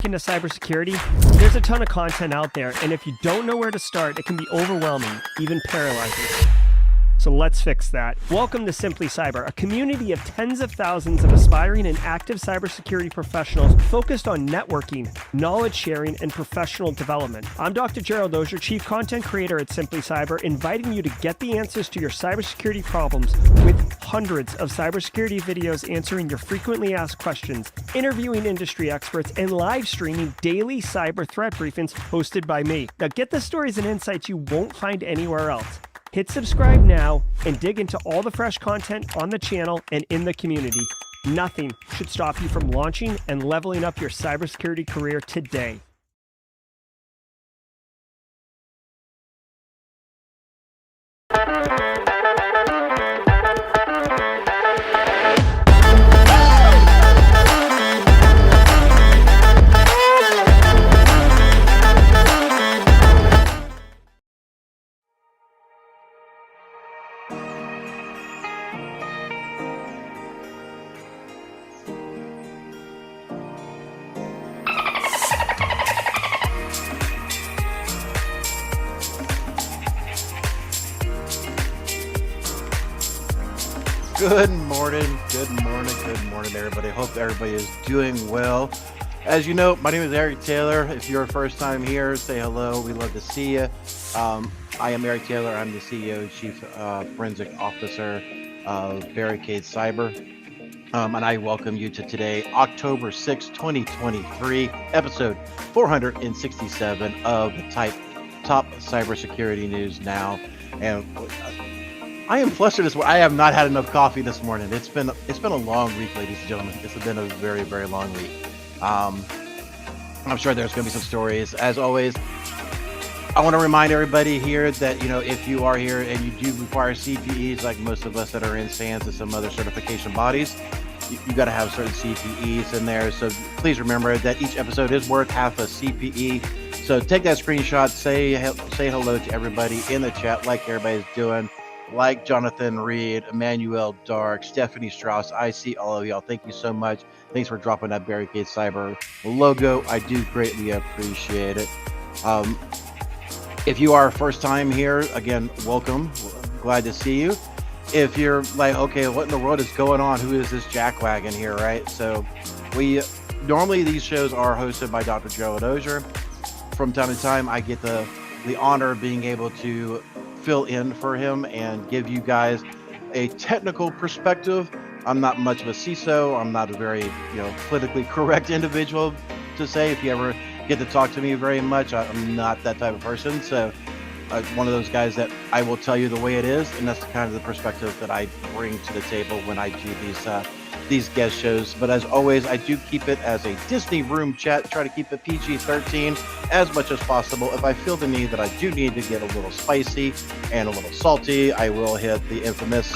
break into cybersecurity? There's a ton of content out there, and if you don't know where to start, it can be overwhelming, even paralyzing. So let's fix that. Welcome to Simply Cyber, a community of tens of thousands of aspiring and active cybersecurity professionals focused on networking, knowledge sharing, and professional development. I'm Dr. Gerald, Auger, Chief Content Creator at Simply Cyber, inviting you to get the answers to your cybersecurity problems with hundreds of cybersecurity videos answering your frequently asked questions, interviewing industry experts, and live streaming daily cyber threat briefings hosted by me. Now get the stories and insights you won't find anywhere else. Hit subscribe now and dig into all the fresh content on the channel and in the community. Nothing should stop you from launching and leveling up your cybersecurity career today. Good morning, everybody. Hope everybody is doing well. As you know, my name is Eric Taylor. If you're first time here, say hello. We love to see you. I am Eric Taylor. I'm the CEO, Chief Forensic Officer of Barricade Cyber. And I welcome you to today, October 6, 2023, episode 467 of the Top Cybersecurity News Now. And I am flustered this morning. I have not had enough coffee this morning. It's been a long week, ladies and gentlemen. It's been a very, very long week. I'm sure there's going to be some stories. As always, I want to remind everybody here that, if you are here and you do require CPEs, like most of us that are in SANS and some other certification bodies, you got to have certain CPEs in there. So please remember that each episode is worth half a CPE. So take that screenshot, say hello to everybody in the chat, like everybody's doing. Like Jonathan Reed, Emmanuel Dark, Stephanie Strauss, I see all of y'all. Thank you so much. Thanks for dropping that Barricade Cyber logo. I do greatly appreciate it. If you are first time here, again, welcome. Glad to see you. If you're like, okay, what in the world is going on? Who is this jackwagon here, right? So normally these shows are hosted by Dr. Gerald Auger. From time to time, I get the honor of being able to fill in for him and give you guys a technical perspective. I'm not much of a CISO. I'm not a very politically correct individual to say. If you ever get to talk to me very much, I'm not that type of person. So one of those guys that I will tell you the way it is, and that's kind of the perspective that I bring to the table when I do these guest shows. But as always, I do keep it as a Disney room chat, try to keep it PG-13 as much as possible. If I feel the need that I do need to get a little spicy and a little salty, I will hit the infamous,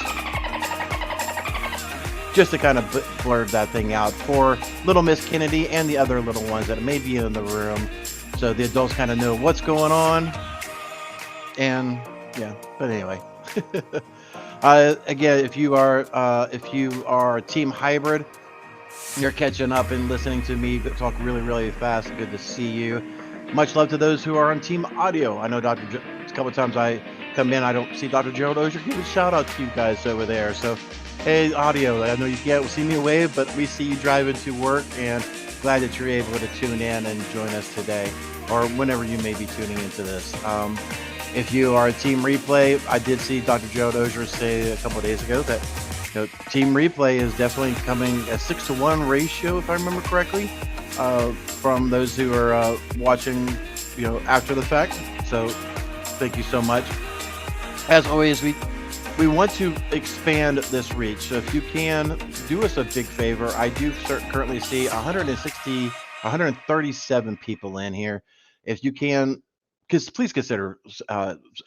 just to kind of blurb that thing out for little Miss Kennedy and the other little ones that may be in the room, so the adults kind of know what's going on. And yeah, but anyway. Again, if you are team hybrid, you're catching up and listening to me talk really, really fast. Good to see you. Much love to those who are on team audio. I know a couple of times I come in, I don't see Dr. Gerald Auger. Give a shout out to you guys over there. So, hey, audio, I know you can't see me wave, but we see you driving to work, and glad that you're able to tune in and join us today, or whenever you may be tuning into this. If you are a team replay, I did see Dr. Gerald Auger say a couple of days ago that team replay is definitely coming a 6-to-1 ratio, if I remember correctly, from those who are watching, after the fact. So thank you so much. As always, we want to expand this reach. So if you can do us a big favor, I do currently see 137 people in here. If you can, please consider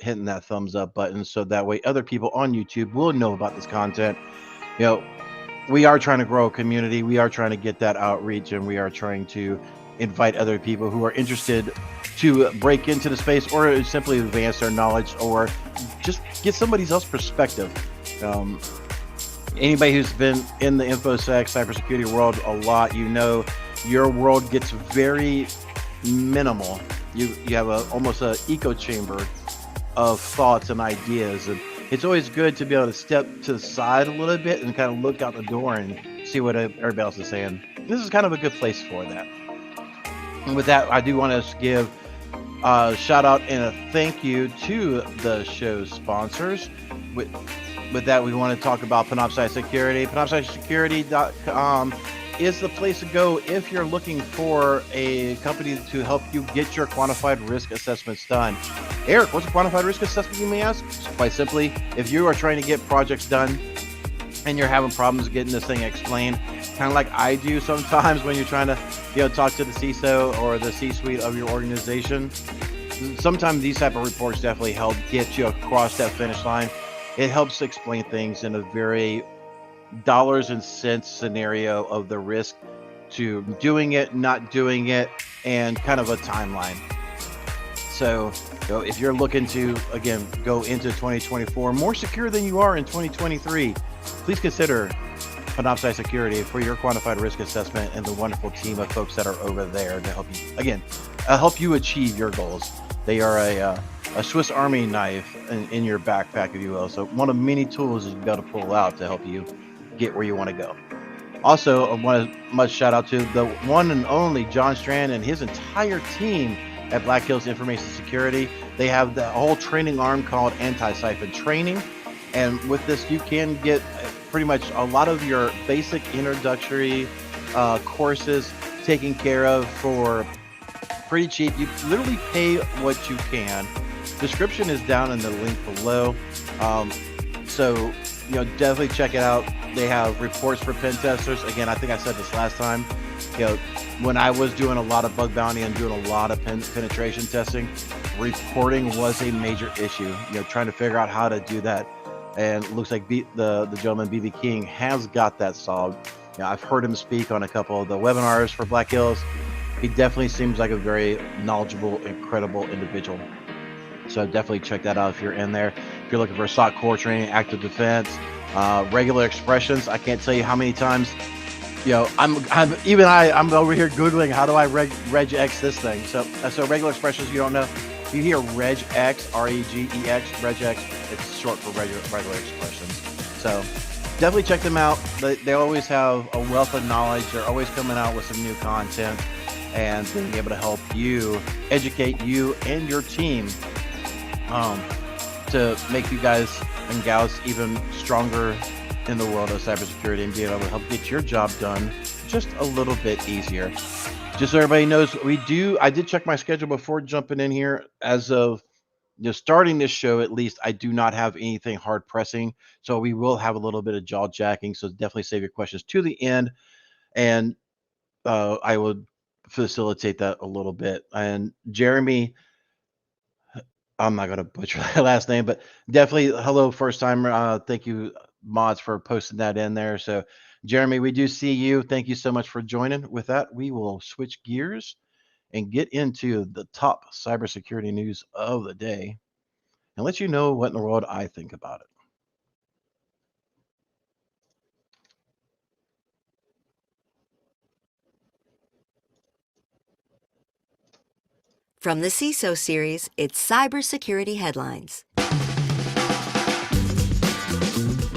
hitting that thumbs up button, so that way other people on YouTube will know about this content. We are trying to grow a community. We are trying to get that outreach, and we are trying to invite other people who are interested to break into the space, or simply advance their knowledge, or just get somebody else's perspective. Anybody who's been in the InfoSec cybersecurity world a lot, your world gets very minimal. You have almost a echo chamber of thoughts and ideas, and it's always good to be able to step to the side a little bit and kind of look out the door and see what everybody else is saying. This is kind of a good place for that. And with that, I do want to give a shout out and a thank you to the show's sponsors. With that, we want to talk about Panoptcy Security. PanoptcySecurity.com is the place to go if you're looking for a company to help you get your quantified risk assessments done. Eric, what's a quantified risk assessment, you may ask? Quite simply, if you are trying to get projects done and you're having problems getting this thing explained, kind of like I do sometimes when you're trying to talk to the CISO or the C-suite of your organization, sometimes these type of reports definitely help get you across that finish line. It helps explain things in a very dollars and cents scenario of the risk to doing it, not doing it, and kind of a timeline. So if you're looking to, again, go into 2024 more secure than you are in 2023, please consider Panoptcy Security for your quantified risk assessment and the wonderful team of folks that are over there to help you, again, help you achieve your goals. They are a Swiss Army knife in your backpack, if you will. So one of many tools you've got to pull out to help you get where you want to go. Also, I want to much shout out to the one and only John Strand and his entire team at Black Hills Information Security. They have the whole training arm called Antisyphon Training. And with this, you can get pretty much a lot of your basic introductory courses taken care of for pretty cheap. You literally pay what you can. Description is down in the link below. So, definitely check it out. They have reports for pen testers. Again, I think I said this last time. When I was doing a lot of bug bounty and doing a lot of penetration testing, reporting was a major issue. Trying to figure out how to do that. And it looks like the gentleman BB King has got that solved. I've heard him speak on a couple of the webinars for Black Hills. He definitely seems like a very knowledgeable, incredible individual. So definitely check that out if you're in there. If you're looking for SOC core training, active defense, regular expressions, I can't tell you how many times, I'm over here Googling, how do I regex this thing? So regular expressions, you don't know. If you hear regex, R-E-G-E-X, regex, it's short for regular expressions. So definitely check them out. They always have a wealth of knowledge. They're always coming out with some new content and being able to help you, educate you and your team to make you guys and gals even stronger in the world of cybersecurity and being able to help get your job done just a little bit easier. Just so everybody knows, I did check my schedule before jumping in here. As of starting this show, at least, I do not have anything hard pressing. So we will have a little bit of jaw jacking. So definitely save your questions to the end. And I will facilitate that a little bit. And Jeremy, I'm not going to butcher that last name, but definitely hello, first timer. Thank you, mods, for posting that in there. So Jeremy, we do see you. Thank you so much for joining. With that, we will switch gears and get into the top cybersecurity news of the day and let you know what in the world I think about it. From the CISO series, it's Cybersecurity Headlines.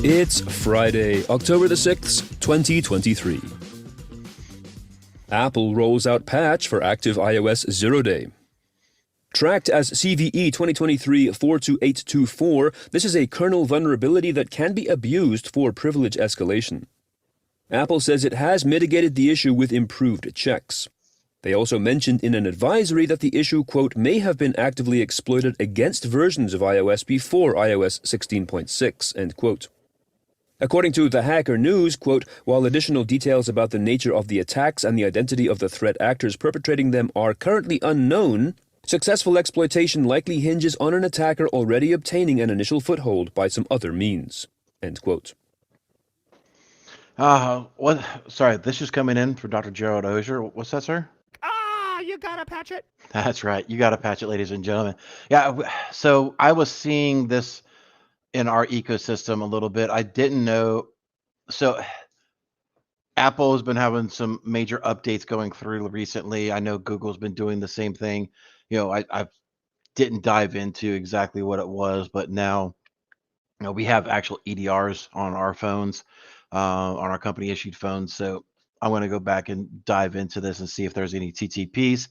It's Friday, October the 6th, 2023. Apple rolls out patch for active iOS 0 day. Tracked as CVE 2023-42824, this is a kernel vulnerability that can be abused for privilege escalation. Apple says it has mitigated the issue with improved checks. They also mentioned in an advisory that the issue, quote, may have been actively exploited against versions of iOS before iOS 16.6, end quote. According to the Hacker News, quote, while additional details about the nature of the attacks and the identity of the threat actors perpetrating them are currently unknown, successful exploitation likely hinges on an attacker already obtaining an initial foothold by some other means, end quote. Sorry, this is coming in for Dr. Gerald Auger. What's that, sir? You gotta patch it. That's right. You got to patch it, ladies and gentlemen. Yeah. So I was seeing this in our ecosystem a little bit. I didn't know. So Apple has been having some major updates going through recently. I know Google's been doing the same thing. I didn't dive into exactly what it was, but now we have actual EDRs on our phones, on our company issued phones. So I want to go back and dive into this and see if there's any TTPs.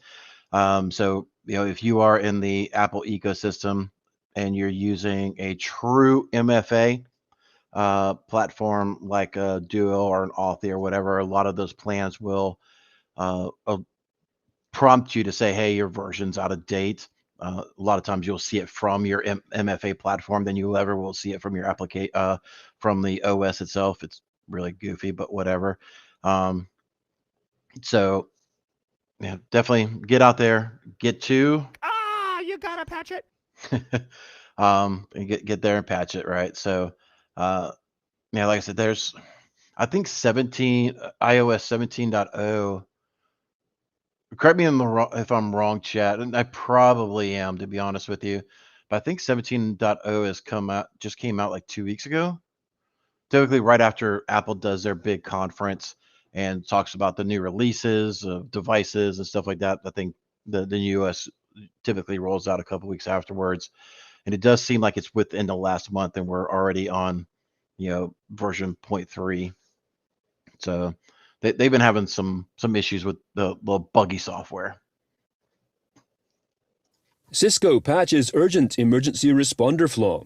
So if you are in the Apple ecosystem and you're using a true MFA platform like a Duo or an Authy or whatever, a lot of those plans will prompt you to say, hey, your version's out of date. A lot of times you'll see it from your MFA platform than you ever will see it from your application, from the OS itself. It's really goofy, but whatever. So yeah, definitely get out there, get to. You gotta patch it. And get there and patch it, right? So, yeah, like I said, there's, I think iOS 17.0. Correct me if I'm wrong, chat, and I probably am, to be honest with you. But I think 17.0 just came out like 2 weeks ago. Typically, right after Apple does their big conference and talks about the new releases of devices and stuff like that. I think the US typically rolls out a couple weeks afterwards, and it does seem like it's within the last month, and we're already on, version 0.3. So they've been having some issues with the buggy software. Cisco patches urgent emergency responder flaw.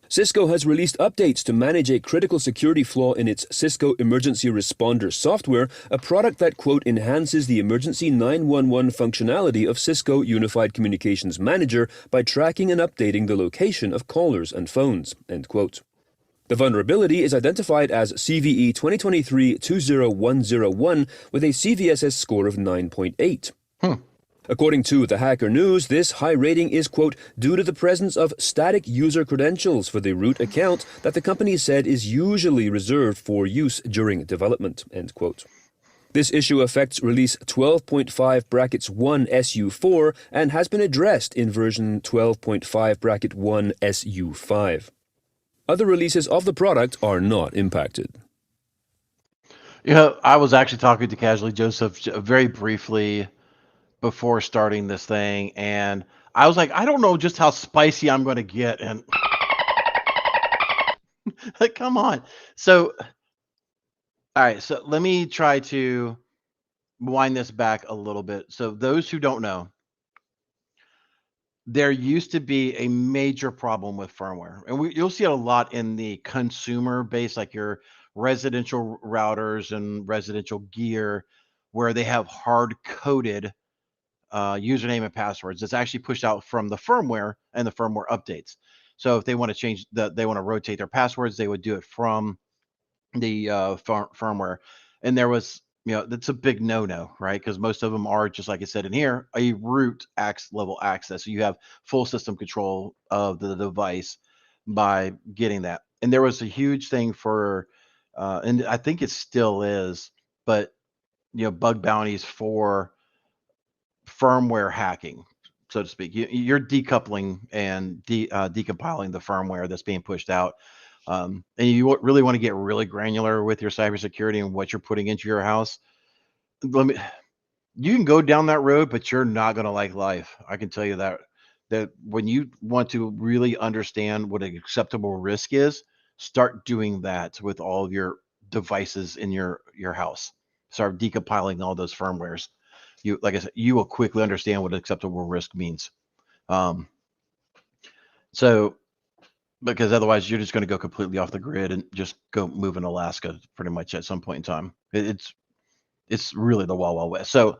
Cisco has released updates to manage a critical security flaw in its Cisco Emergency Responder software, a product that, quote, enhances the emergency 911 functionality of Cisco Unified Communications Manager by tracking and updating the location of callers and phones, end quote. The vulnerability is identified as CVE 2023-20101 with a CVSS score of 9.8. According to the Hacker News, this high rating is, quote, due to the presence of static user credentials for the root account that the company said is usually reserved for use during development, end quote. This issue affects release 12.5-1 SU4 and has been addressed in version 12.5-1 SU5. Other releases of the product are not impacted. I was actually talking to Casually Joseph very briefly before starting this thing, and I was like, I don't know just how spicy I'm going to get, and like, come on. So, all right, so let me try to wind this back a little bit. So those who don't know, there used to be a major problem with firmware, and you'll see it a lot in the consumer base, like your residential routers and residential gear, where they have hard-coded username and passwords that's actually pushed out from the firmware and the firmware updates. So if they want to they want to rotate their passwords, they would do it from the firmware. And there was, that's a big no-no, right? Because most of them are, just like I said in here, a root level access. So you have full system control of the device by getting that. And there was a huge thing for, and I think it still is, but bug bounties for firmware hacking, so to speak. You're decoupling and decompiling the firmware that's being pushed out. And you really want to get really granular with your cybersecurity and what you're putting into your house. You can go down that road, but you're not going to like life. I can tell you that when you want to really understand what an acceptable risk is, start doing that with all of your devices in your house. Start decompiling all those firmwares. Like I said, you will quickly understand what acceptable risk means. So, because otherwise you're just going to go completely off the grid and just go move in Alaska pretty much at some point in time. It's really the Wild Wild West. So,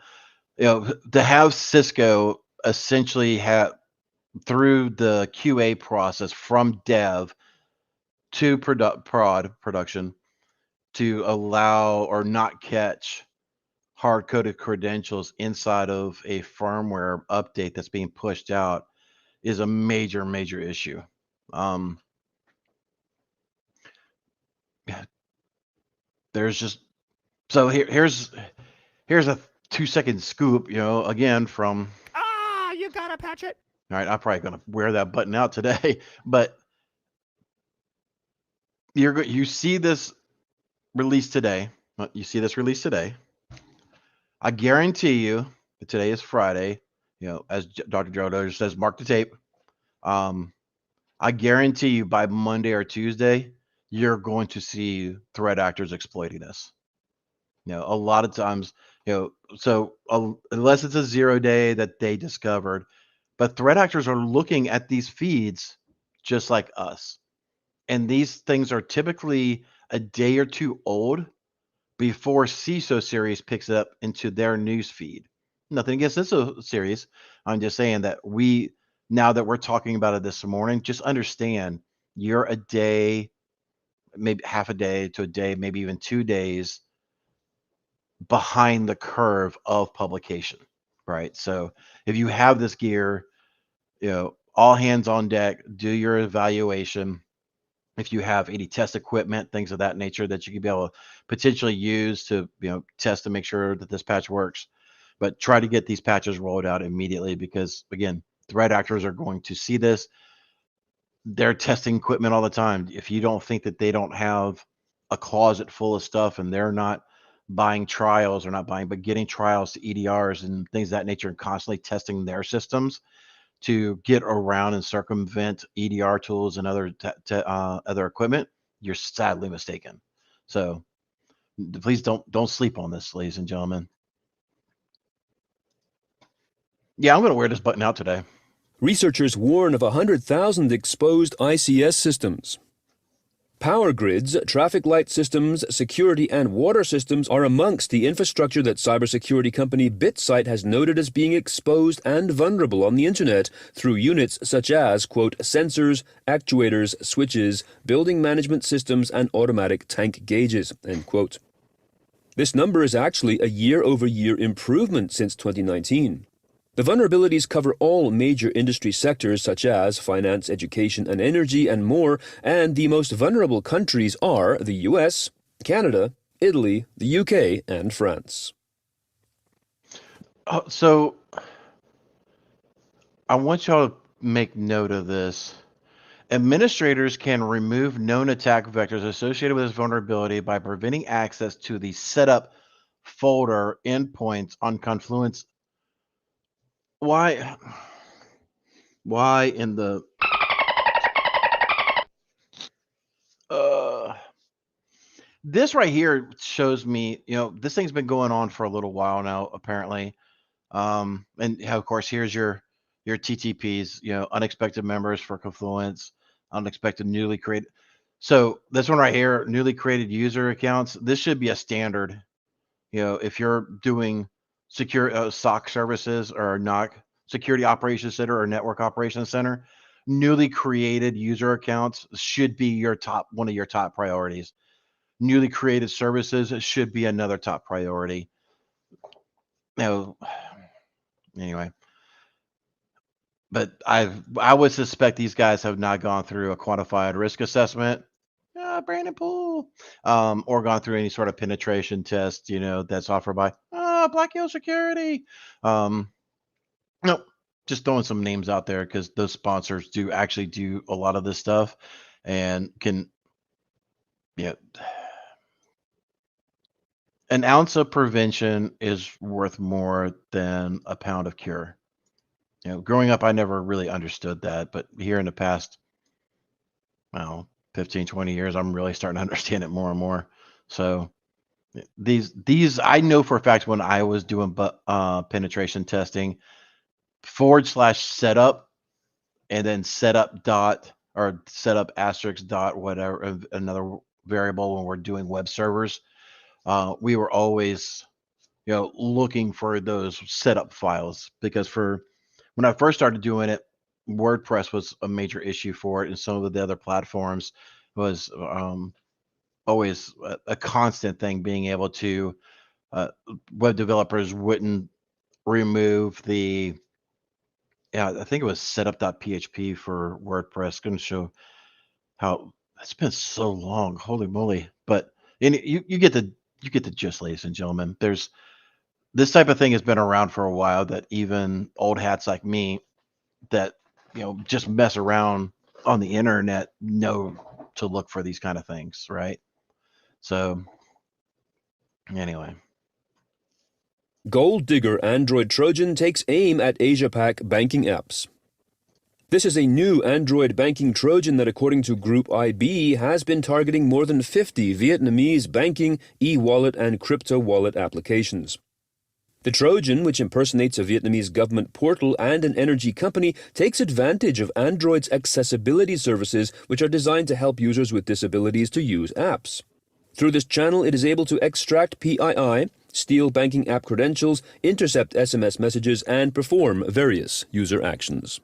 to have Cisco essentially have through the QA process from dev to production to allow or not catch hard-coded credentials inside of a firmware update that's being pushed out is a major, major issue. There's just, so here's a 2-second scoop, again from, You gotta patch it. all right, I'm probably going to wear that button out today, but you see this release today. You see this release today. I guarantee you that today is Friday. As Dr. Gerald says, mark the tape. I guarantee you by Monday or Tuesday, you're going to see threat actors exploiting this. A lot of times, unless it's a 0 day that they discovered, but threat actors are looking at these feeds just like us. And these things are typically a day or two old before CISO series picks it up into their news feed. Nothing against CISO series. I'm just saying that now that we're talking about it this morning, just understand you're a day, maybe half a day to a day, maybe even 2 days behind the curve of publication, right? So if you have this gear, all hands on deck, do your evaluation. If you have any test equipment, things of that nature that you could be able to potentially use to, test to make sure that this patch works. But try to get these patches rolled out immediately because, again, threat actors are going to see this. They're testing equipment all the time. If you don't think that they don't have a closet full of stuff and they're not buying trials or not buying, but getting trials to EDRs and things of that nature and constantly testing their systems to get around and circumvent EDR tools and other equipment, you're sadly mistaken. So please don't sleep on this, ladies and gentlemen. Yeah, I'm going to wear this button out today. Researchers warn of 100,000 exposed ICS systems. Power grids, traffic light systems, security, and water systems are amongst the infrastructure that cybersecurity company BitSight has noted as being exposed and vulnerable on the internet through units such as, quote, sensors, actuators, switches, building management systems, and automatic tank gauges, end quote. This number is actually a year-over-year improvement since 2019. The vulnerabilities cover all major industry sectors such as finance, education, and energy, and more, and the most vulnerable countries are the US, Canada, Italy, the UK, and France. So I want y'all to make note of this. Administrators can remove known attack vectors associated with this vulnerability by preventing access to the setup folder endpoints on Confluence. Why in the this right here shows me, this thing's been going on for a little while now, apparently. And of course, here's your TTPs, unexpected members for Confluence, unexpected newly created. So this one right here, newly created user accounts, this should be a standard. If you're doing secure SOC services or NOC, Security Operations Center or Network Operations Center, newly created user accounts should be one of your top priorities. Newly created services should be another top priority. Anyway, but I would suspect these guys have not gone through a quantified risk assessment, Brandon Poole, or gone through any sort of penetration test, that's offered by Black Hill Security. No, just throwing some names out there because those sponsors do actually do a lot of this stuff and can, an ounce of prevention is worth more than a pound of cure. Growing up, I never really understood that, but here in the past, 15, 20 years, I'm really starting to understand it more and more. So these I know for a fact when I was doing penetration testing, /setup and then setup dot or setup asterisk dot whatever another variable when we're doing web servers, we were always looking for those setup files because when I first started doing it, WordPress was a major issue for it, and some of the other platforms was always a constant thing. Being able to web developers wouldn't remove I think it was setup.php for WordPress. Going to show how it's been so long. Holy moly! But you get the gist, ladies and gentlemen. There's this type of thing has been around for a while. That even old hats like me that just mess around on the internet know to look for these kind of things, right? So Anyway, Gold Digger Android Trojan takes aim at Asia-Pac banking apps. This is a new Android banking Trojan that, according to Group IB, has been targeting more than 50 Vietnamese banking, e-wallet, and crypto wallet applications. The Trojan, which impersonates a Vietnamese government portal and an energy company, takes advantage of Android's accessibility services, which are designed to help users with disabilities to use apps. Through this channel, it is able to extract PII, steal banking app credentials, intercept SMS messages, and perform various user actions.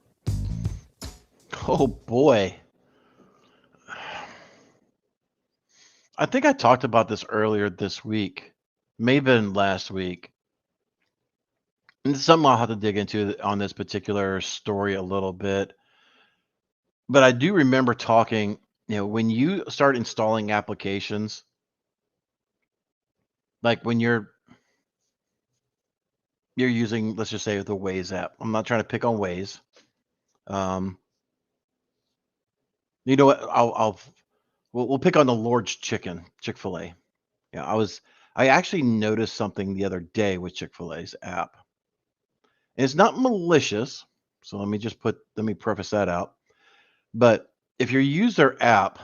oh boy. I think I talked about this earlier this week, maybe even last week. And it's something I'll have to dig into on this particular story a little bit. But I do remember talking, when you start installing applications, like when you're using, let's just say, the Waze app. I'm not trying to pick on Waze. You know what? We'll pick on the Lord's Chicken, Chick-fil-A. Yeah, I actually noticed something the other day with Chick-fil-A's app. And it's not malicious, so let me preface that out. But if you use their app,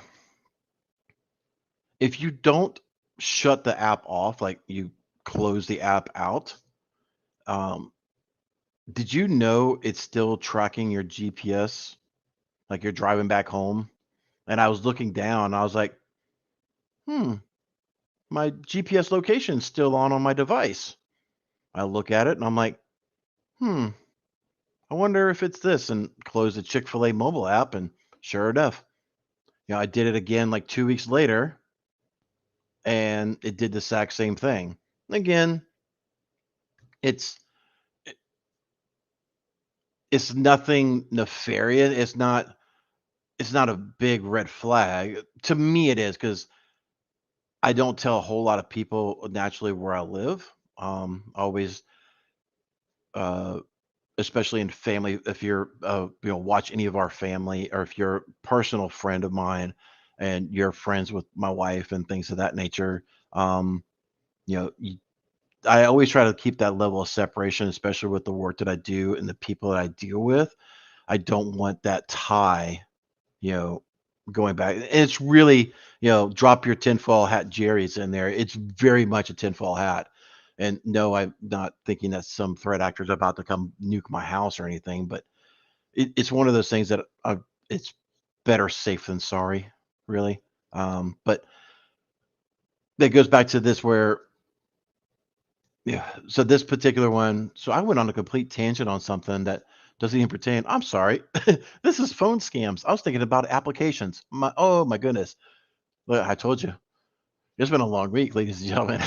if you don't shut the app off, like you close the app out, did you know it's still tracking your GPS, like you're driving back home? And I was looking down, I was like, my GPS location's still on my device. I look at it and I'm like, I wonder if it's this, and close the Chick-fil-A mobile app, and sure enough, I did it again like 2 weeks later, and it did the exact same thing. Again, it's it's nothing nefarious. It's not a big red flag. To me, it is, because I don't tell a whole lot of people naturally where I live. Always, uh, especially in family, if you're, watch any of our family, or if you're a personal friend of mine and you're friends with my wife and things of that nature, you know, you, I always try to keep that level of separation, especially with the work that I do and the people that I deal with. I don't want that tie, you know, going back. And it's really, drop your tinfoil hat Jerry's in there. It's very much a tinfoil hat. And no, I'm not thinking that some threat actor is about to come nuke my house or anything, but it's one of those things that it's better safe than sorry, really. But that goes back to this where, yeah. So this particular one, so I went on a complete tangent on something that doesn't even pertain. I'm sorry. This is phone scams. I was thinking about applications. Oh my goodness. Look, I told you. It's been a long week, ladies and gentlemen.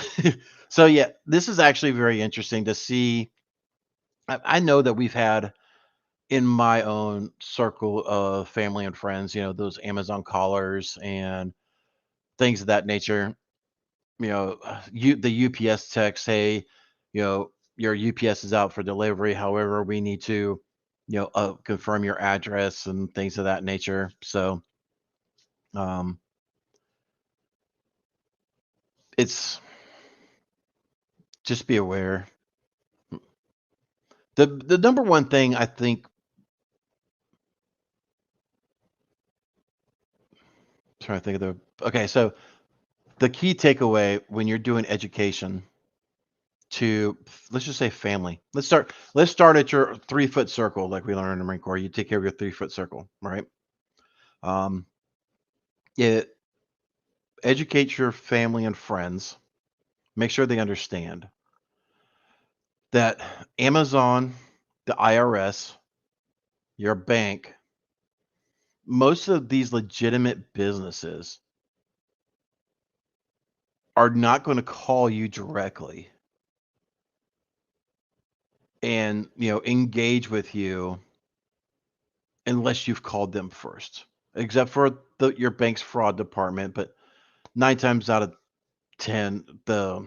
So yeah, this is actually very interesting to see. I know that we've had in my own circle of family and friends, those Amazon callers and things of that nature. The UPS text, hey, your UPS is out for delivery. However, we need to, confirm your address and things of that nature. So, um, it's just be aware. The number one thing I think, trying to think of okay, so the key takeaway when you're doing education to, let's just say, family. Let's start at your 3-foot circle, like we learned in the Marine Corps. You take care of your 3-foot circle, right? Um, it educate your family and friends. Make sure they understand that Amazon, the IRS, your bank, most of these legitimate businesses are not going to call you directly and, engage with you unless you've called them first, except for your bank's fraud department. But 9 times out of 10, a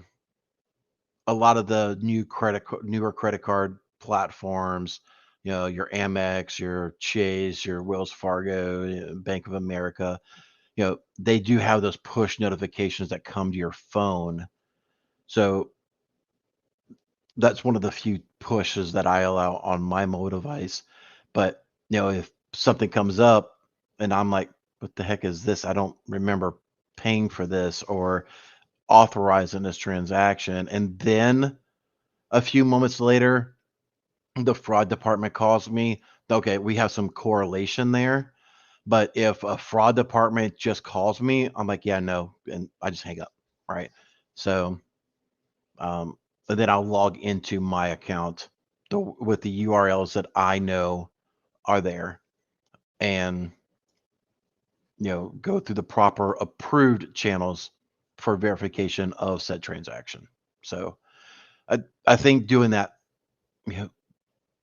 lot of the newer credit card platforms, your Amex, your Chase, your Wells Fargo, Bank of America, they do have those push notifications that come to your phone So that's one of the few pushes that I allow on my mobile device. But if something comes up and I'm like, what the heck is this? I don't remember paying for this or authorizing this transaction. And then a few moments later, the fraud department calls me. Okay, we have some correlation there. But if a fraud department just calls me, I'm like, yeah, no, and I just hang up, right? So, and then I'll log into my account with the URLs that I know are there, and go through the proper approved channels for verification of said transaction. So, I think doing that, you know,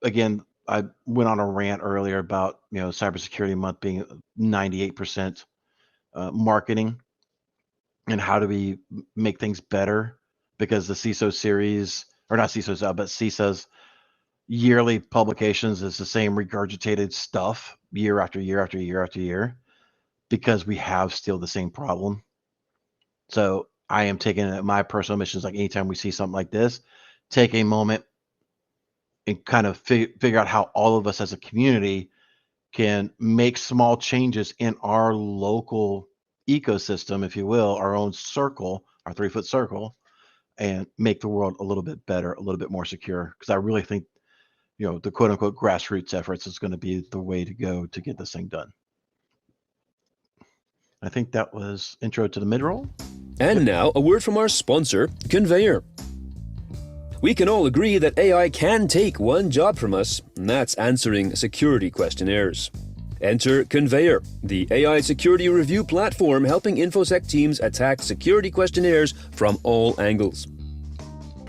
again, I went on a rant earlier about cybersecurity month being 98% marketing, and how do we make things better, because the CISO series, or not CISO's, but CISO's yearly publications is the same regurgitated stuff year after year after year after year, because we have still the same problem. So I am taking it, my personal mission is like, anytime we see something like this, take a moment and kind of figure out how all of us as a community can make small changes in our local ecosystem, if you will, our own circle, our 3-foot circle, and make the world a little bit better, a little bit more secure. Because I really think, the quote unquote grassroots efforts is going to be the way to go to get this thing done. I think that was intro to the mid-roll. And now, a word from our sponsor, Conveyor. We can all agree that AI can take one job from us, and that's answering security questionnaires. Enter Conveyor, the AI security review platform helping InfoSec teams attack security questionnaires from all angles.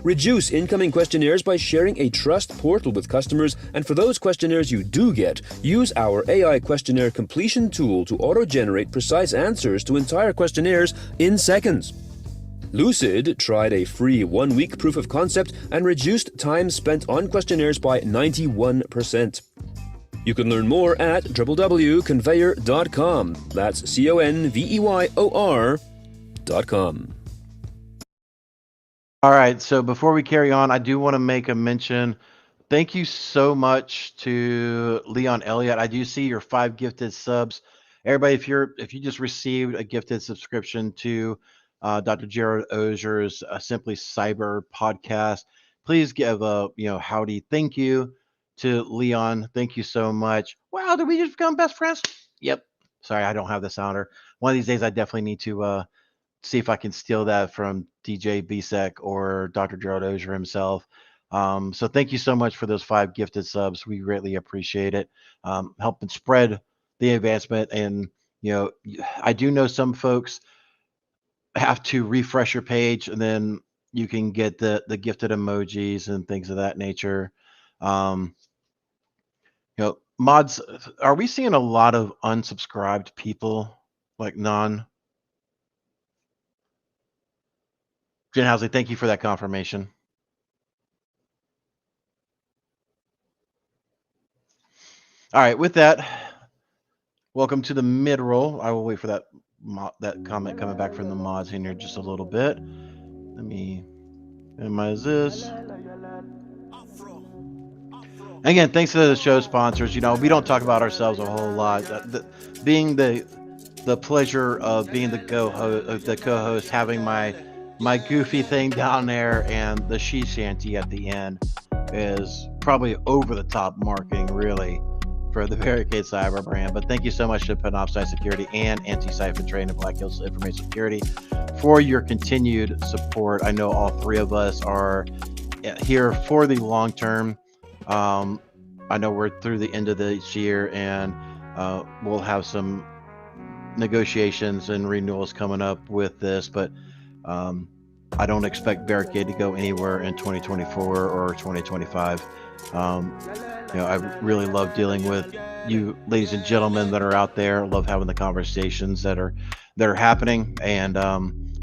Reduce incoming questionnaires by sharing a trust portal with customers, and for those questionnaires you do get, use our AI questionnaire completion tool to auto-generate precise answers to entire questionnaires in seconds. Lucid tried a free 1-week proof of concept and reduced time spent on questionnaires by 91%. You can learn more at www.conveyor.com. That's CONVEYOR.com. All right. So before we carry on, I do want to make a mention. Thank you so much to Leon Elliott. I do see your 5 gifted subs. Everybody, if you just received a gifted subscription to Dr. Gerald Auzer's Simply Cyber podcast, please give a howdy thank you to Leon. Thank you so much. Wow, did we just become best friends? Yep. Sorry, I don't have the sounder. One of these days, I definitely need to see if I can steal that from DJ Bisek or Dr. Gerald Auger himself. So thank you so much for those 5 gifted subs. We greatly appreciate it. Helping spread the advancement. And, I do know some folks have to refresh your page, and then you can get the gifted emojis and things of that nature. Mods, are we seeing a lot of unsubscribed people, like Jen Housley, thank you for that confirmation. All right, with that, welcome to the mid-roll. I will wait for that comment coming back from the mods in here just a little bit. Let me minimize this. Again, thanks to the show sponsors. We don't talk about ourselves a whole lot. Being the pleasure of being the co-host, having my goofy thing down there and the she shanty at the end is probably over the top marketing, really, for the Barricade Cyber brand. But thank you so much to Panoptcy Security and Antisyphon Trade and Black Hills Information Security for your continued support. I know all 3 of us are here for the long term. I know we're through the end of this year, and we'll have some negotiations and renewals coming up with this, but I don't expect Barricade to go anywhere in 2024 or 2025. I really love dealing with you, ladies and gentlemen, that are out there. I love having the conversations that are happening, and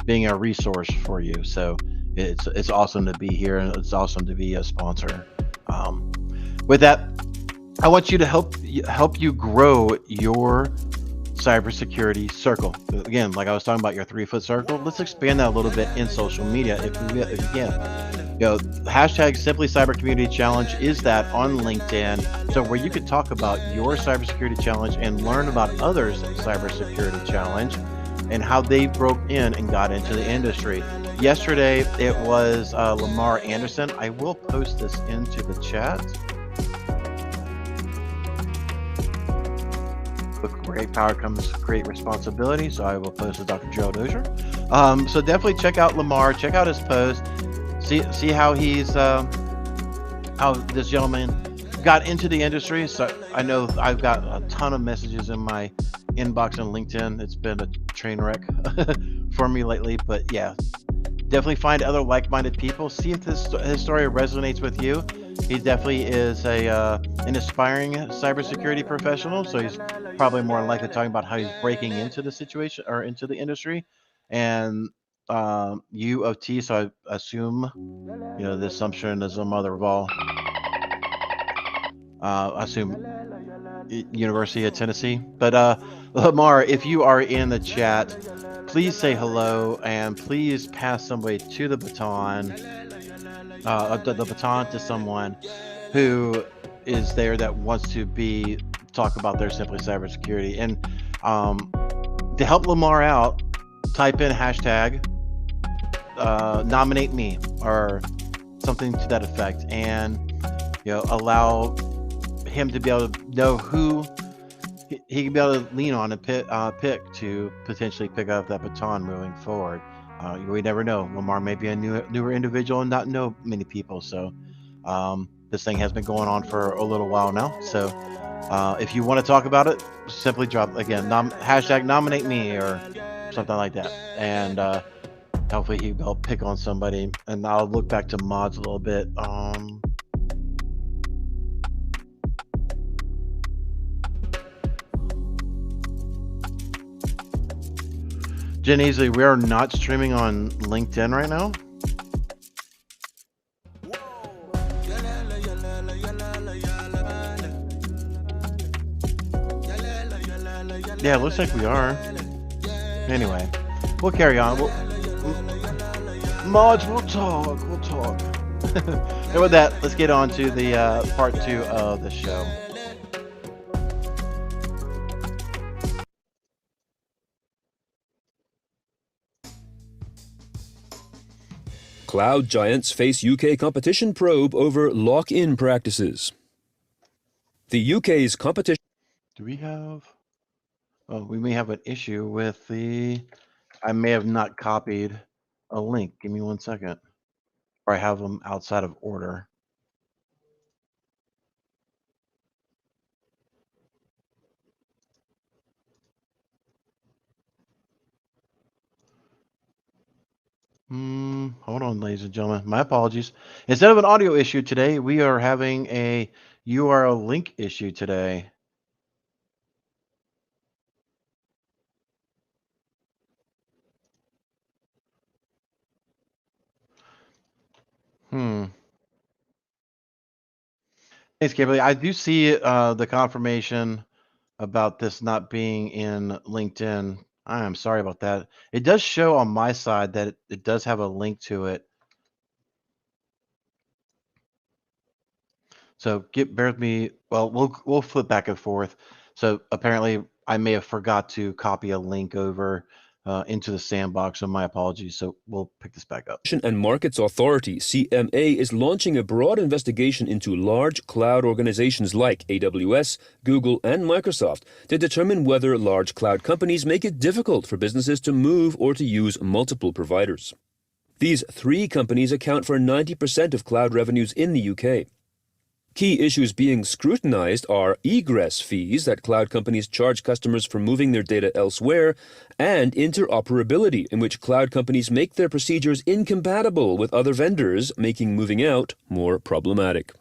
being a resource for you. So it's awesome to be here, and it's awesome to be a sponsor. With that, I want you to help you grow your cybersecurity circle. Again, like I was talking about your 3-foot circle, let's expand that a little bit in social media if we can. Hashtag Simply Cyber Community Challenge is that on LinkedIn. So where you could talk about your cybersecurity challenge and learn about others' cybersecurity challenge and how they broke in and got into the industry. Yesterday, it was Lamar Anderson. I will post this into the chat. With great power comes great responsibility, so I will post to Dr. Gerald Auger. So definitely check out Lamar, check out his post, see how he's how this gentleman got into the industry. So I know I've got a ton of messages in my inbox on LinkedIn. It's been a train wreck for me lately, but yeah, definitely find other like-minded people. See if his story resonates with you. He definitely is an aspiring cybersecurity professional, so he's probably more likely talking about how he's breaking into the situation or into the industry. And U of T, so I assume, the assumption is the mother of all. I assume University of Tennessee. But Lamar, if you are in the chat, please say hello and please pass somebody to the baton, the baton to someone who is there that wants to talk about their Simply Cybersecurity. And to help Lamar out, type in hashtag nominate me or something to that effect, and allow him to be able to know who he can be able to lean on and pick to potentially pick up that baton moving forward. We never know. Lamar may be a newer individual and not know many people. So this thing has been going on for a little while now. So if you want to talk about it, simply drop again hashtag nominate me or something like that, and hopefully he'll pick on somebody. And I'll look back to mods a little bit. Jen Easley, we are not streaming on LinkedIn right now. Yeah, it looks like we are. Anyway, we'll carry on. Mods, we'll talk. And with that, let's get on to the part 2 of the show. Cloud giants face UK competition probe over lock-in practices. The UK's competition... Do we have... Oh, we may have an issue with I may have not copied a link. Give me 1 second. Or I have them outside of order. Hold on, ladies and gentlemen. My apologies. Instead of an audio issue today, we are having a URL link issue today. Thanks, Kimberly. I do see the confirmation about this not being in LinkedIn. I am sorry about that. It does show on my side that it does have a link to it. So bear with me. Well, we'll flip back and forth. So apparently I may have forgot to copy a link over into the sandbox, so my apologies. So we'll pick this back up. and Markets Authority, CMA, is launching a broad investigation into large cloud organizations like AWS, Google, and Microsoft to determine whether large cloud companies make it difficult for businesses to move or to use multiple providers. These 3 companies account for 90% of cloud revenues in the UK. Key issues being scrutinized are egress fees that cloud companies charge customers for moving their data elsewhere, and interoperability, in which cloud companies make their procedures incompatible with other vendors, making moving out more problematic.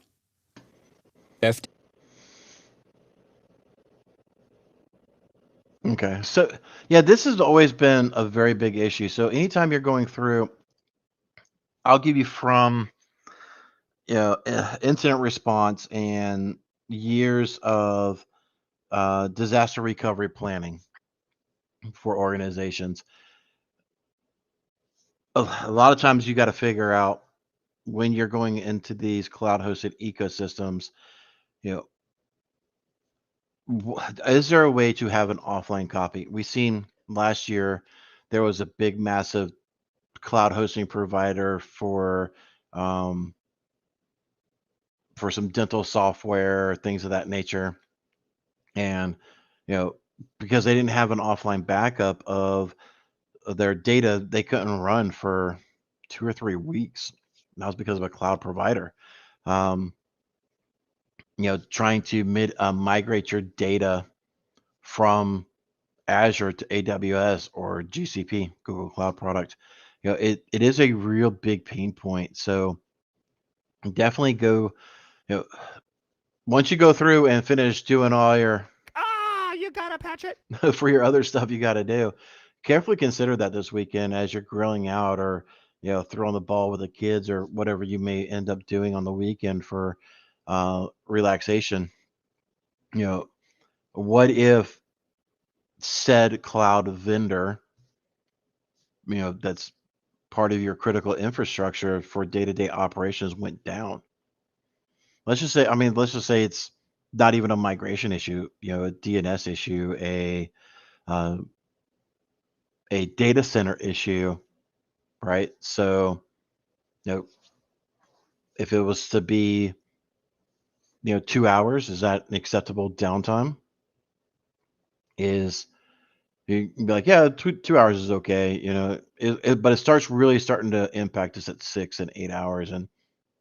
Okay, so yeah, this has always been a very big issue. So anytime you're going through, I'll give you from incident response and years of disaster recovery planning. for organizations. A lot of times you got to figure out when you're going into these cloud hosted ecosystems, you know, is there a way to have an offline copy? We seen last year there was a big, massive cloud hosting provider um, for some dental software, things of that nature, and you know because they didn't have an offline backup of their data, they couldn't run for 2 or 3 weeks. And that was because of a cloud provider. Um, trying to migrate your data from Azure to AWS or GCP, Google Cloud Product, it is a real big pain point. So definitely go, you know, once you go through and finish doing all your You gotta patch it. for your other stuff you got to do, carefully consider that this weekend as you're grilling out or throwing the ball with the kids or whatever you may end up doing on the weekend for relaxation. You know, what if said cloud vendor, that's part of your critical infrastructure for day-to-day operations went down? Let's just say it's not even a migration issue, a DNS issue, uh, a data center issue, right? So, you know, if it was to be, 2 hours, is that an acceptable downtime? Is you can be like, yeah, 2 hours is okay, but it starts really starting to impact us at 6 and 8 hours, and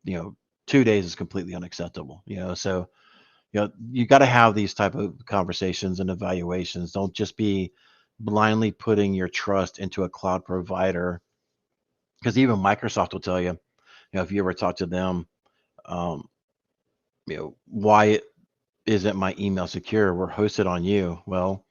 you know, 2 days is completely unacceptable. So you got to have these type of conversations and evaluations. Don't just be blindly putting your trust into a cloud provider, because even Microsoft will tell you, if you ever talk to them, um, why isn't my email secure? We're hosted on you. Well,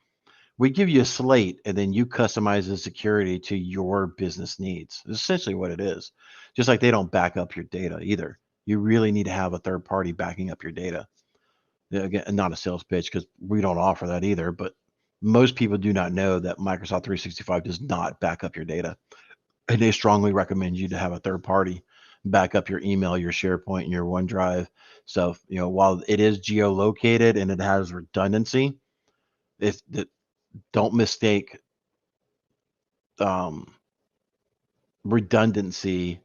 we give you a slate and then you customize the security to your business needs. It's essentially what it is. Just like they don't back up your data either. You really need to have a third party backing up your data. Again, not a sales pitch because we don't offer that either, but most people do not know that Microsoft 365 does not back up your data. And they strongly recommend you to have a third party back up your email, your SharePoint, and your OneDrive. So, while it is geolocated and it has redundancy, if don't mistake um, redundancy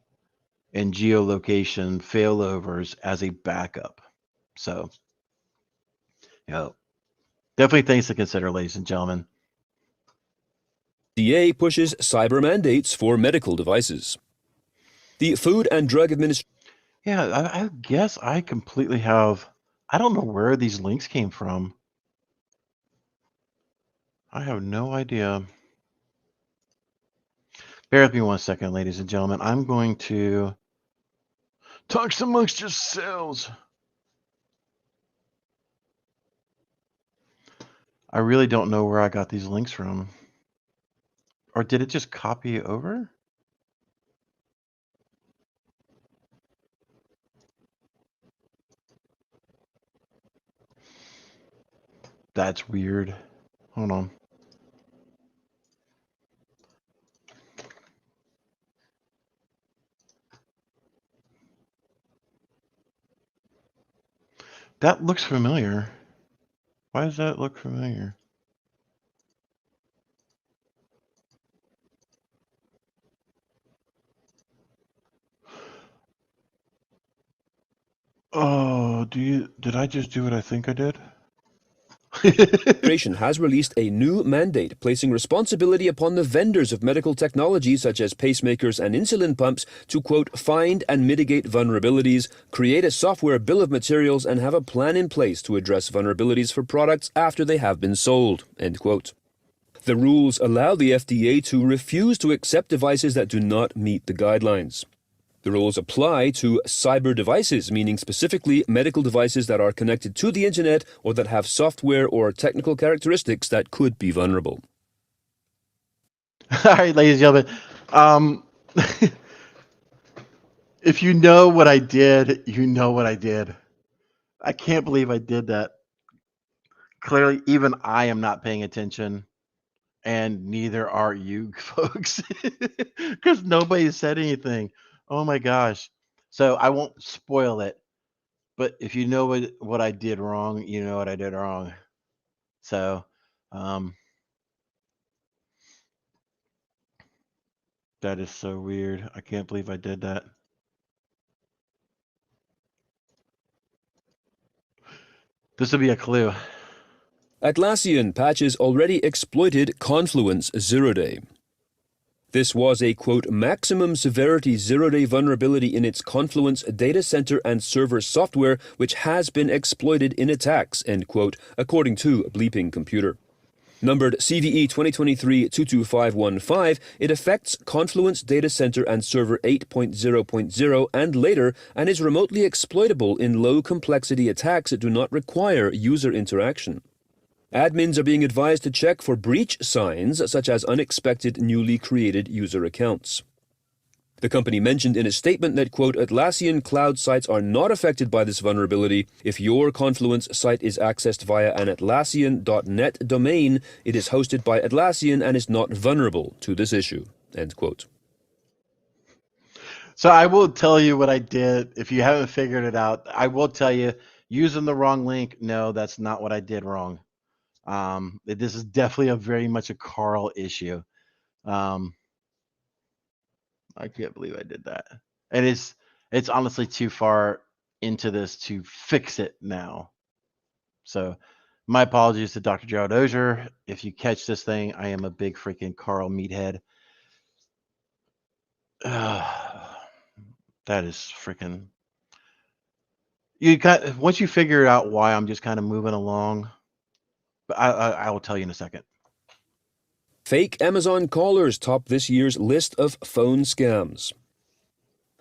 and geolocation failovers as a backup. So, definitely things to consider, ladies and gentlemen. FDA pushes cyber mandates for medical devices. The Food and Drug Administration. Yeah, I guess I completely have. I don't know where these links came from. I have no idea. Bear with me 1 second, ladies and gentlemen. I'm going to talk amongst yourselves. I really don't know where I got these links from. Or did it just copy over? That's weird. Hold on. That looks familiar. Why does that look familiar? Oh, did I just do what I think I did? Administration has released a new mandate placing responsibility upon the vendors of medical technology such as pacemakers and insulin pumps to, quote, find and mitigate vulnerabilities, create a software bill of materials, and have a plan in place to address vulnerabilities for products after they have been sold, end quote. The rules allow the FDA to refuse to accept devices that do not meet the guidelines. The rules apply to cyber devices, meaning specifically medical devices that are connected to the internet or that have software or technical characteristics that could be vulnerable. All right, ladies and gentlemen. If you know what I did, you know what I did. I can't believe I did that. Clearly, even I am not paying attention. and neither are you folks because nobody said anything. Oh my gosh. So I won't spoil it, but if you know what I did wrong, you know what I did wrong. So um, that is so weird. I can't believe I did that. This will be a clue. Atlassian patches already exploited Confluence zero-day. This was a, quote, maximum severity zero-day vulnerability in its Confluence data center and server software, which has been exploited in attacks, end quote, according to Bleeping Computer. Numbered CVE 2023-22515, it affects Confluence Data Center and Server 8.0.0 and later, and is remotely exploitable in low-complexity attacks that do not require user interaction. Admins are being advised to check for breach signs, such as unexpected newly created user accounts. The company mentioned in a statement that, quote, Atlassian cloud sites are not affected by this vulnerability. If your Confluence site is accessed via an Atlassian.net domain, it is hosted by Atlassian and is not vulnerable to this issue, end quote. So I will tell you what I did. If you haven't figured it out, I will tell you, using the wrong link, no, that's not what I did wrong. This is definitely very much a Carl issue. I can't believe I did that. And it's honestly too far into this to fix it now. So my apologies to Dr. Gerald Auger. If you catch this thing, I am a big freaking Carl meathead. That is freaking. Once you figure out why I'm just kind of moving along, but I will tell you in a second. Fake Amazon callers top this year's list of phone scams.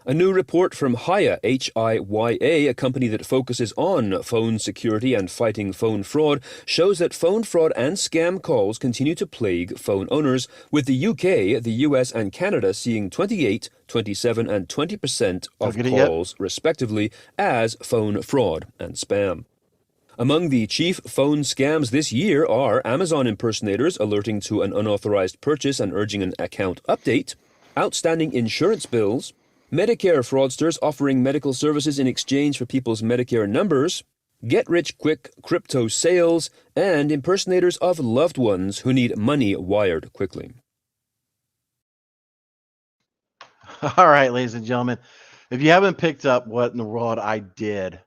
A new report from Hiya, Hiya, a company that focuses on phone security and fighting phone fraud, shows that phone fraud and scam calls continue to plague phone owners, with the UK, the US, and Canada seeing 28, 27, and 20% of calls, respectively, as phone fraud and spam. Among the chief phone scams this year are Amazon impersonators alerting to an unauthorized purchase and urging an account update, outstanding insurance bills, Medicare fraudsters offering medical services in exchange for people's Medicare numbers, get-rich-quick crypto sales, and impersonators of loved ones who need money wired quickly. All right, ladies and gentlemen, if you haven't picked up what in the world I did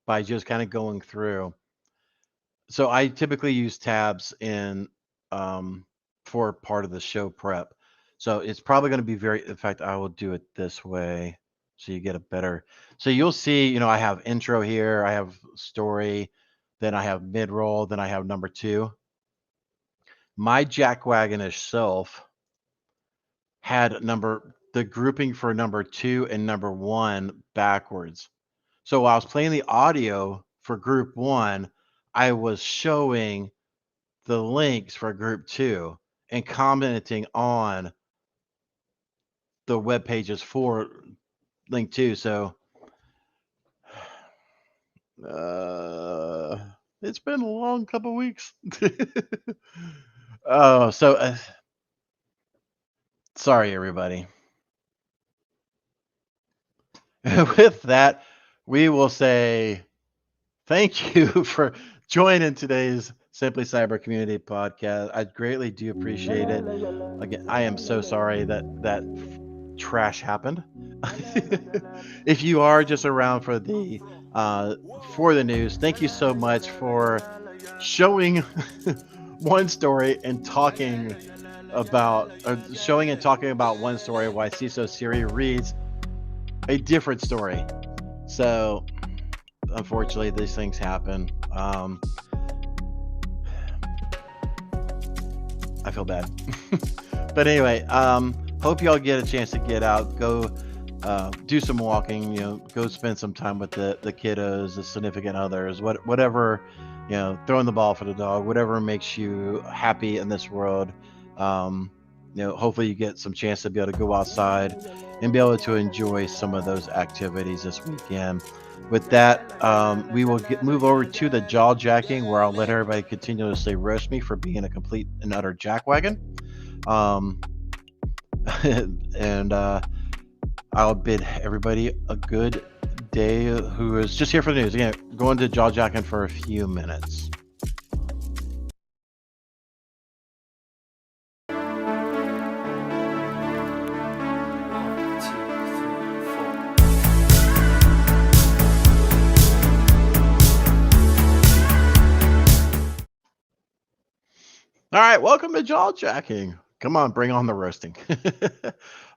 by just kind of going through, so I typically use tabs in for part of the show prep. So it's probably going to be in fact, I will do it this way so you get a better, so you'll see, I have intro here, I have story, then I have mid-roll, then I have number 2. My jackwagonish self had the grouping for number 2 and number 1 backwards. So while I was playing the audio for group 1, I was showing the links for group 2 and commenting on the web pages for link 2. So it's been a long couple weeks. Oh, so sorry everybody. With that, we will say thank you for joining today's Simply Cyber Community podcast. I greatly do appreciate it. Again, I am so sorry that trash happened. If you are just around for the news, thank you so much for showing one story and talking about one story why CISO Siri reads a different story. So unfortunately these things happen. I feel bad. But anyway, hope y'all get a chance to get out, go do some walking, go spend some time with the kiddos, the significant others, whatever, throwing the ball for the dog, whatever makes you happy in this world. hopefully you get some chance to be able to go outside and be able to enjoy some of those activities this weekend. With that, we will move over to the jaw jacking, where I'll let everybody continuously roast me for being a complete and utter jackwagon. And I'll bid everybody a good day who is just here for the news. Again, going to jaw jacking for a few minutes. All right, welcome to jaw jacking. Come on, bring on the roasting.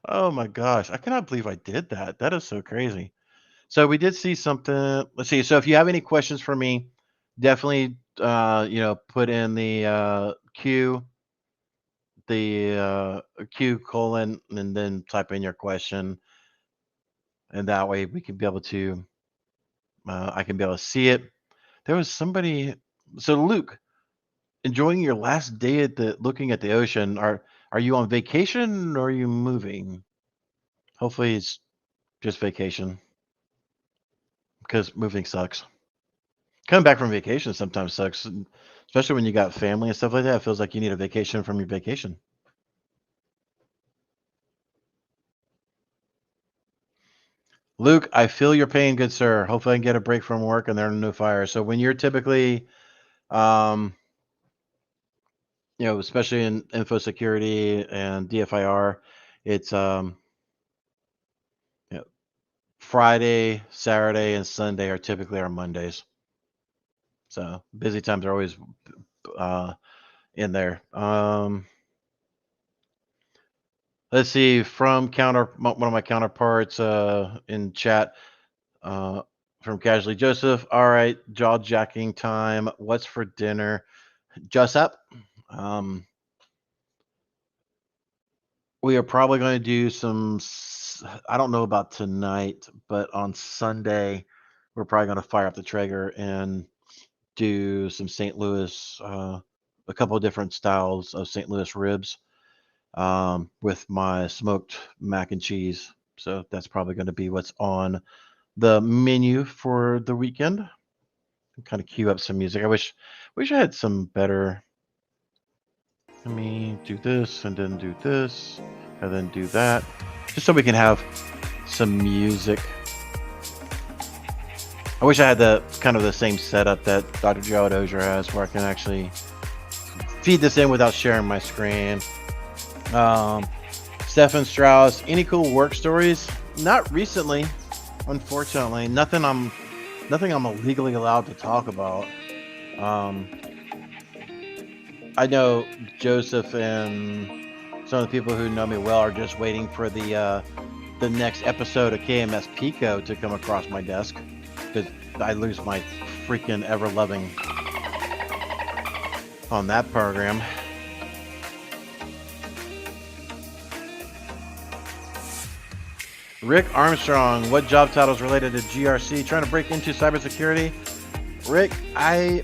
Oh my gosh, I cannot believe I did that. That is so crazy. So we did see something. Let's see. So if you have any questions for me, definitely put in the Q, Q colon, and then type in your question, and that way we can be able to I can be able to see it. There was somebody. So Luke, enjoying your last day at looking at the ocean. Are you on vacation or are you moving? Hopefully it's just vacation, because moving sucks. Coming back from vacation sometimes sucks, especially when you got family and stuff like that. It feels like you need a vacation from your vacation. Luke, I feel your pain, good sir. Hopefully I can get a break from work and there are no fires. So when you're typically, especially in info security and DFIR, it's Friday, Saturday, and Sunday are typically our Mondays. So busy times are always in there. Let's see, from one of my counterparts in chat, from Casually Joseph. All right, jaw jacking time. What's for dinner? Just up. We are probably going to do some. I don't know about tonight, but on Sunday, we're probably going to fire up the Traeger and do some St. Louis, a couple of different styles of St. Louis ribs, with my smoked mac and cheese. So that's probably going to be what's on the menu for the weekend. Kind of cue up some music. I wish I had some better. Let me do this and then do this and then do that, just so we can have some music. I wish I had the kind of the same setup that Dr. Gerald Auger has, where I can actually feed this in without sharing my screen. Stefan Strauss, any cool work stories? Not recently, unfortunately. Nothing I'm legally allowed to talk about. I know Joseph and some of the people who know me well are just waiting for the next episode of KMS Pico to come across my desk, because I lose my freaking ever-loving on that program. Rick Armstrong, what job titles related to GRC? Trying to break into cybersecurity? Rick, I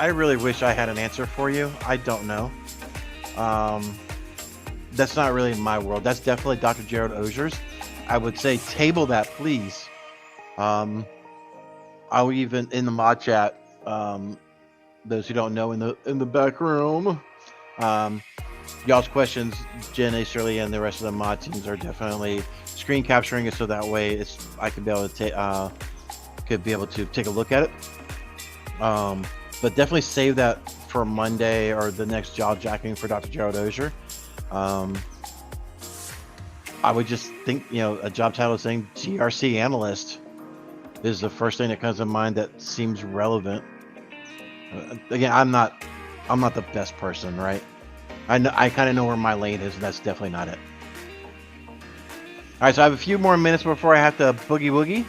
really wish I had an answer for you. I don't know. That's not really my world. That's definitely Dr. Gerald Auger's. I would say table that, please. I'll even in the mod chat. Those who don't know, in the back room, y'all's questions, Jen, Shirley, and the rest of the mod teams are definitely screen capturing it, so that way I could be able to take a look at it. But definitely save that for Monday or the next jaw jacking for Dr. Gerald Auger. I would just think, a job title saying GRC analyst is the first thing that comes to mind that seems relevant. Again, I'm not the best person, right? I kind of know where my lane is, and that's definitely not it. All right, so I have a few more minutes before I have to boogie woogie.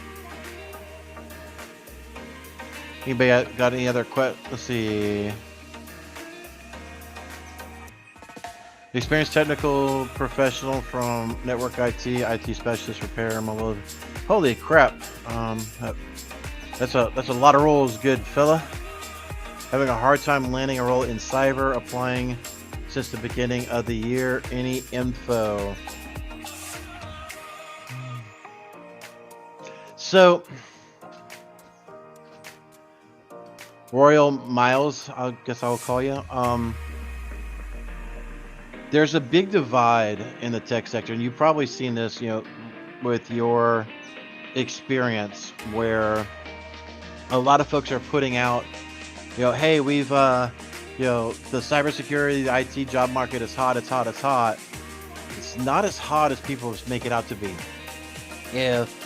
Anybody got any other questions? Let's see. Experienced technical professional from network IT specialist, repair, mobile. Holy crap! That's a lot of roles, good fella. Having a hard time landing a role in cyber, applying since the beginning of the year. Any info? So, Royal Miles, I guess I'll call you. There's a big divide in the tech sector, and you've probably seen this, with your experience, where a lot of folks are putting out, hey, we've, the cybersecurity, the IT job market is hot, it's hot, it's hot. It's not as hot as people make it out to be. If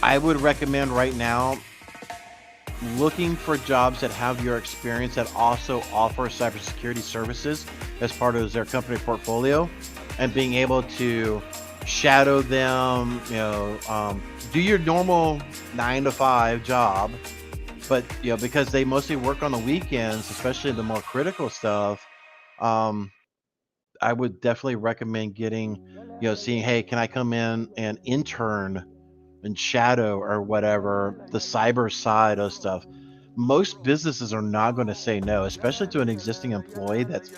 I would recommend right now looking for jobs that have your experience that also offer cybersecurity services as part of their company portfolio, and being able to shadow them, do your normal 9-to-5 job, but because they mostly work on the weekends, especially the more critical stuff, I would definitely recommend getting, seeing, hey, can I come in and intern and shadow or whatever the cyber side of stuff. Most businesses are not going to say no, especially to an existing employee that's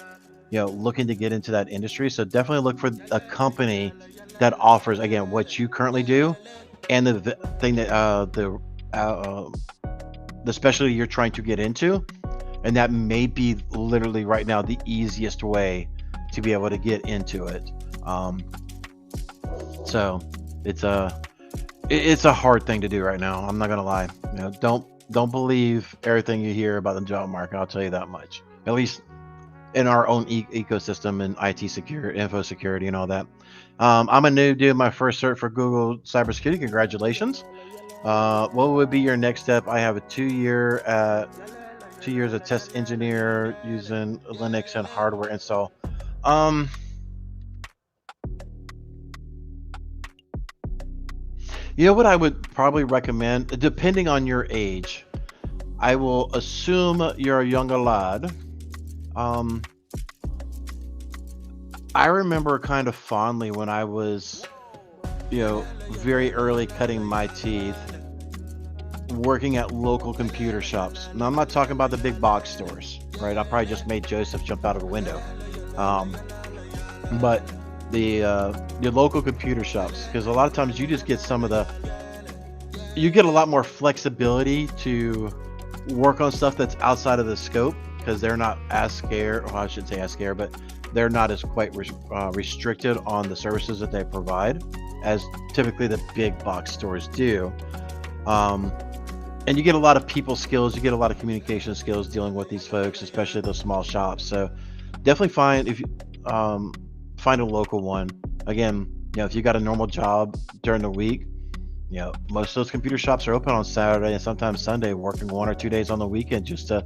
looking to get into that industry. So definitely look for a company that offers, again, what you currently do, and the thing that the specialty you're trying to get into, and that may be literally right now the easiest way to be able to get into it. So it's a hard thing to do right now. I'm not gonna lie. Don't believe everything you hear about the job market. I'll tell you that much. At least in our own ecosystem and IT security, info security, and all that. I'm a new dude. My first cert for Google cybersecurity. Congratulations. What would be your next step? I have a 2 years as test engineer using Linux and hardware install. What I would probably recommend, depending on your age, I will assume you're a younger lad. I remember kind of fondly when I was, very early cutting my teeth, working at local computer shops. Now, I'm not talking about the big box stores, right? I probably just made Joseph jump out of a window. But your local computer shops, because a lot of times you just get you get a lot more flexibility to work on stuff that's outside of the scope, because they're not as scared, or I shouldn't say as scared, but they're not as quite restricted on the services that they provide as typically the big box stores do. And you get a lot of people skills, you get a lot of communication skills dealing with these folks, especially those small shops. So definitely find a local one. Again, if you got a normal job during the week, most of those computer shops are open on Saturday and sometimes Sunday, working 1 or 2 days on the weekend just to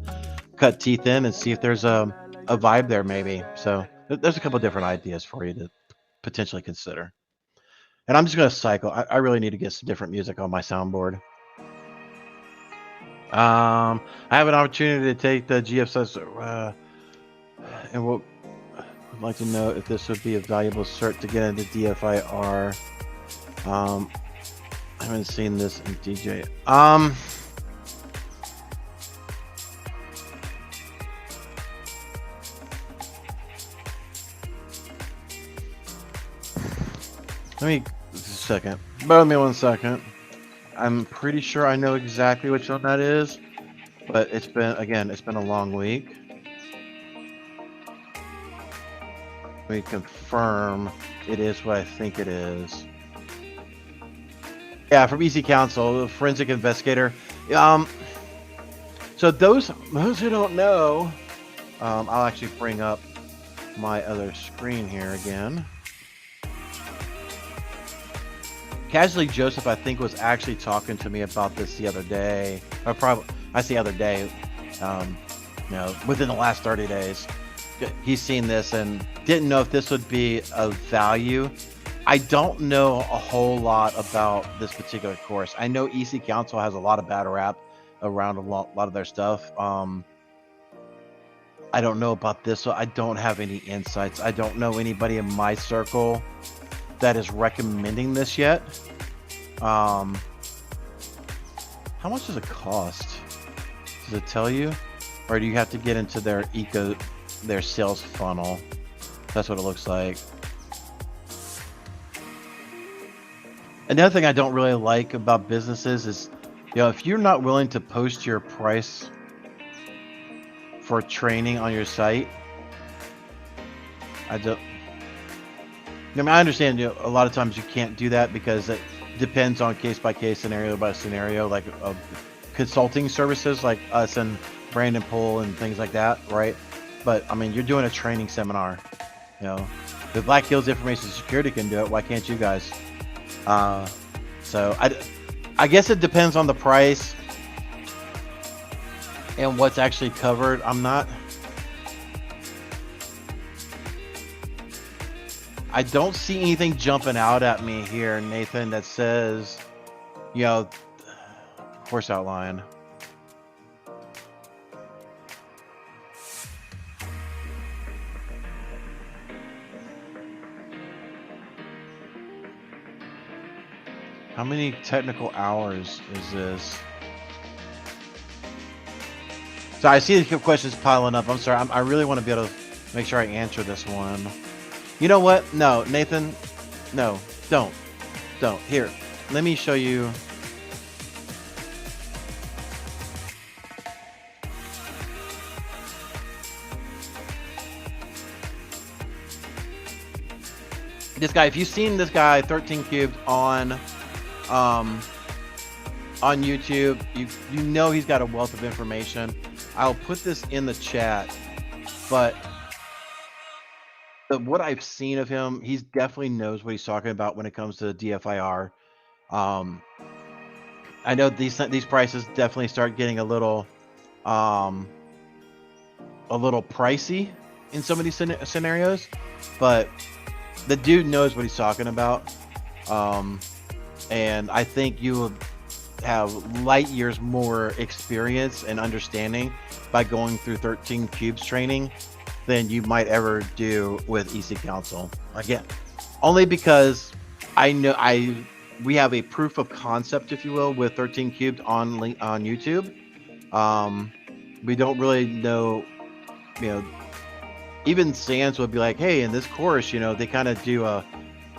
cut teeth in and see if there's a vibe there maybe. So there's a couple different ideas for you to potentially consider. And I'm just going to cycle. I really need to get some different music on my soundboard. I have an opportunity to take the GFS, and what I'd like to know if this would be a valuable cert to get into DFIR. I haven't seen this in DJ. Let me just a second. Bear with me 1 second. I'm pretty sure I know exactly which one that is, but it's been a long week. Let me confirm it is what I think it is. Yeah, from EC Council, the forensic investigator. So those who don't know, I'll actually bring up my other screen here again. Casually Joseph, I think, was actually talking to me about this the other day, or probably, I say other day, within the last 30 days. He's seen this and didn't know if this would be of value. I don't know a whole lot about this particular course. I know EC Council has a lot of bad rap around a lot of their stuff. I don't know about this, so I don't have any insights. I don't know anybody in my circle that is recommending this yet. How much does it cost Does it tell you? Or do you have to get into their sales funnel? That's what it looks like. Another thing I don't really like about businesses is, if you're not willing to post your price for training on your site, I understand a lot of times you can't do that because it depends on case by case, scenario by scenario, like consulting services like us and Brandon Pohl and things like that, right? But I mean, you're doing a training seminar. The Black Hills Information Security can do it. Why can't you guys? So I guess it depends on the price and what's actually covered. I don't see anything jumping out at me here, Nathan, that says, course outline. How many technical hours is this? So I see the questions piling up. I'm sorry. I really want to be able to make sure I answer this one. You know what? No, Nathan. No, don't. Here, let me show you. This guy, if you've seen this guy, 13 Cubed on YouTube, you know he's got a wealth of information. I'll put this in the chat, but what I've seen of him, he definitely knows what he's talking about when it comes to DFIR. I know these prices definitely start getting a little pricey in some of these scenarios, but the dude knows what he's talking about. And I think you will have light years more experience and understanding by going through 13 Cubes training than you might ever do with EC Council. Again, only because we have a proof of concept, if you will, with 13 Cubed on YouTube. We don't really know, even Sands would be like, hey, in this course, they kind of do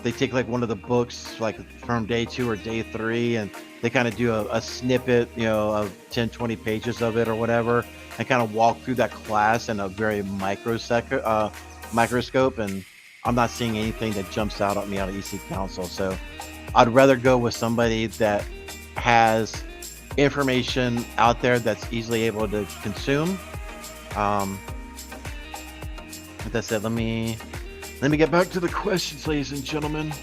they take like one of the books like from day 2 or day 3, and they kind of do a snippet, of 10, 20 pages of it or whatever, and kind of walk through that class in a very microscope. And I'm not seeing anything that jumps out at me out of EC Council. So I'd rather go with somebody that has information out there that's easily able to consume. With that said, let me get back to the questions, ladies and gentlemen.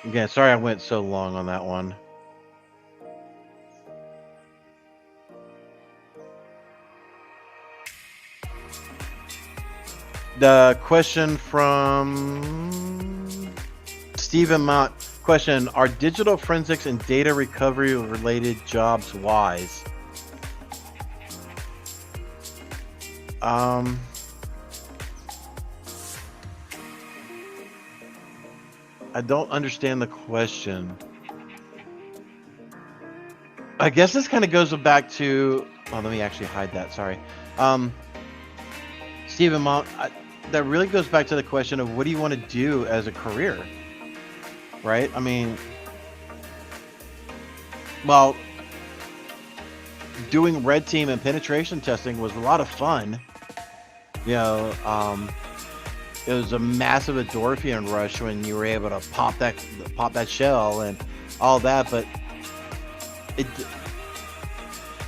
Again, sorry I went so long on that one. The question from Stephen Mott. Question: are digital forensics and data recovery related jobs wise? I don't understand the question. I guess this kind of goes back to, let me actually hide that, sorry. Stephen Mount, that really goes back to the question of what do you want to do as a career, right? I mean, well, doing red team and penetration testing was a lot of fun. It was a massive endorphin rush when you were able to pop that shell and all that, but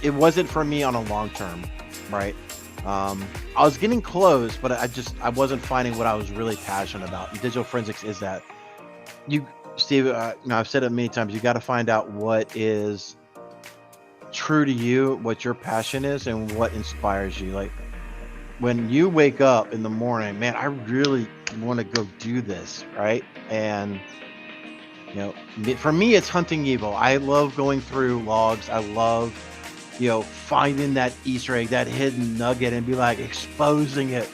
it wasn't for me on a long term, right? I was getting close, but I wasn't finding what I was really passionate about. And digital forensics is that. Steve, I've said it many times. You got to find out what is true to you, what your passion is, and what inspires you. Like, when you wake up in the morning, man, I really want to go do this, right? And for me, it's hunting evil. I love going through logs. I love, finding that Easter egg, that hidden nugget, and be like exposing it,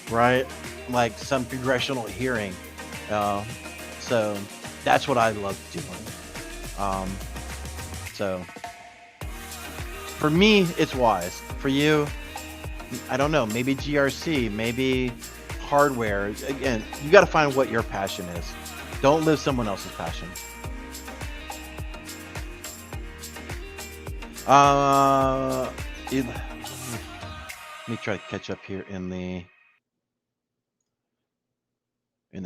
right? Like some congressional hearing. So that's what I love doing. So For me, it's wise. For you, I don't know, maybe GRC, maybe hardware. Again, you got to find what your passion is. Don't live someone else's passion. Let me try to catch up here in the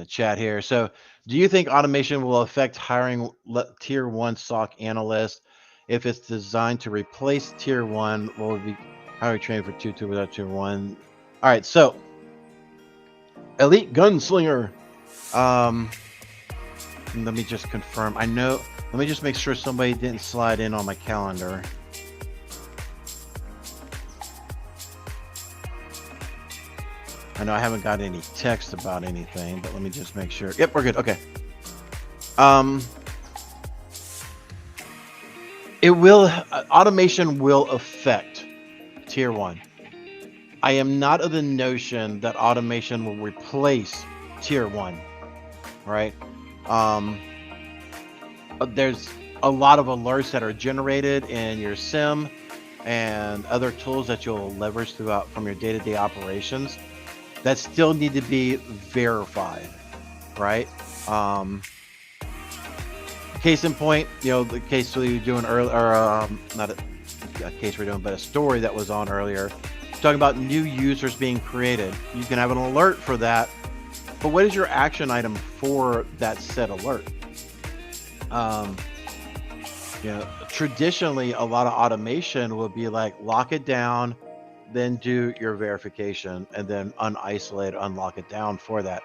chat here. So, do you think automation will affect hiring tier 1 SOC analysts if it's designed to replace tier 1? What would be how we train for tier 2 without tier 1? All right, so elite gunslinger. Let me just confirm. Let me just make sure somebody didn't slide in on my calendar. I know I haven't got any text about anything, but let me just make sure. Yep, we're good. Okay. Automation will affect tier 1. I am not of the notion that automation will replace tier 1, right? There's a lot of alerts that are generated in your SIM and other tools that you'll leverage throughout from your day-to-day operations that still need to be verified, right? Case in point, the case we were doing earlier, or not a case we're doing, but a story that was on earlier, talking about new users being created. You can have an alert for that, but what is your action item for that said alert? Traditionally, a lot of automation will be like lock it down, then do your verification, and then unisolate, unlock it down for that.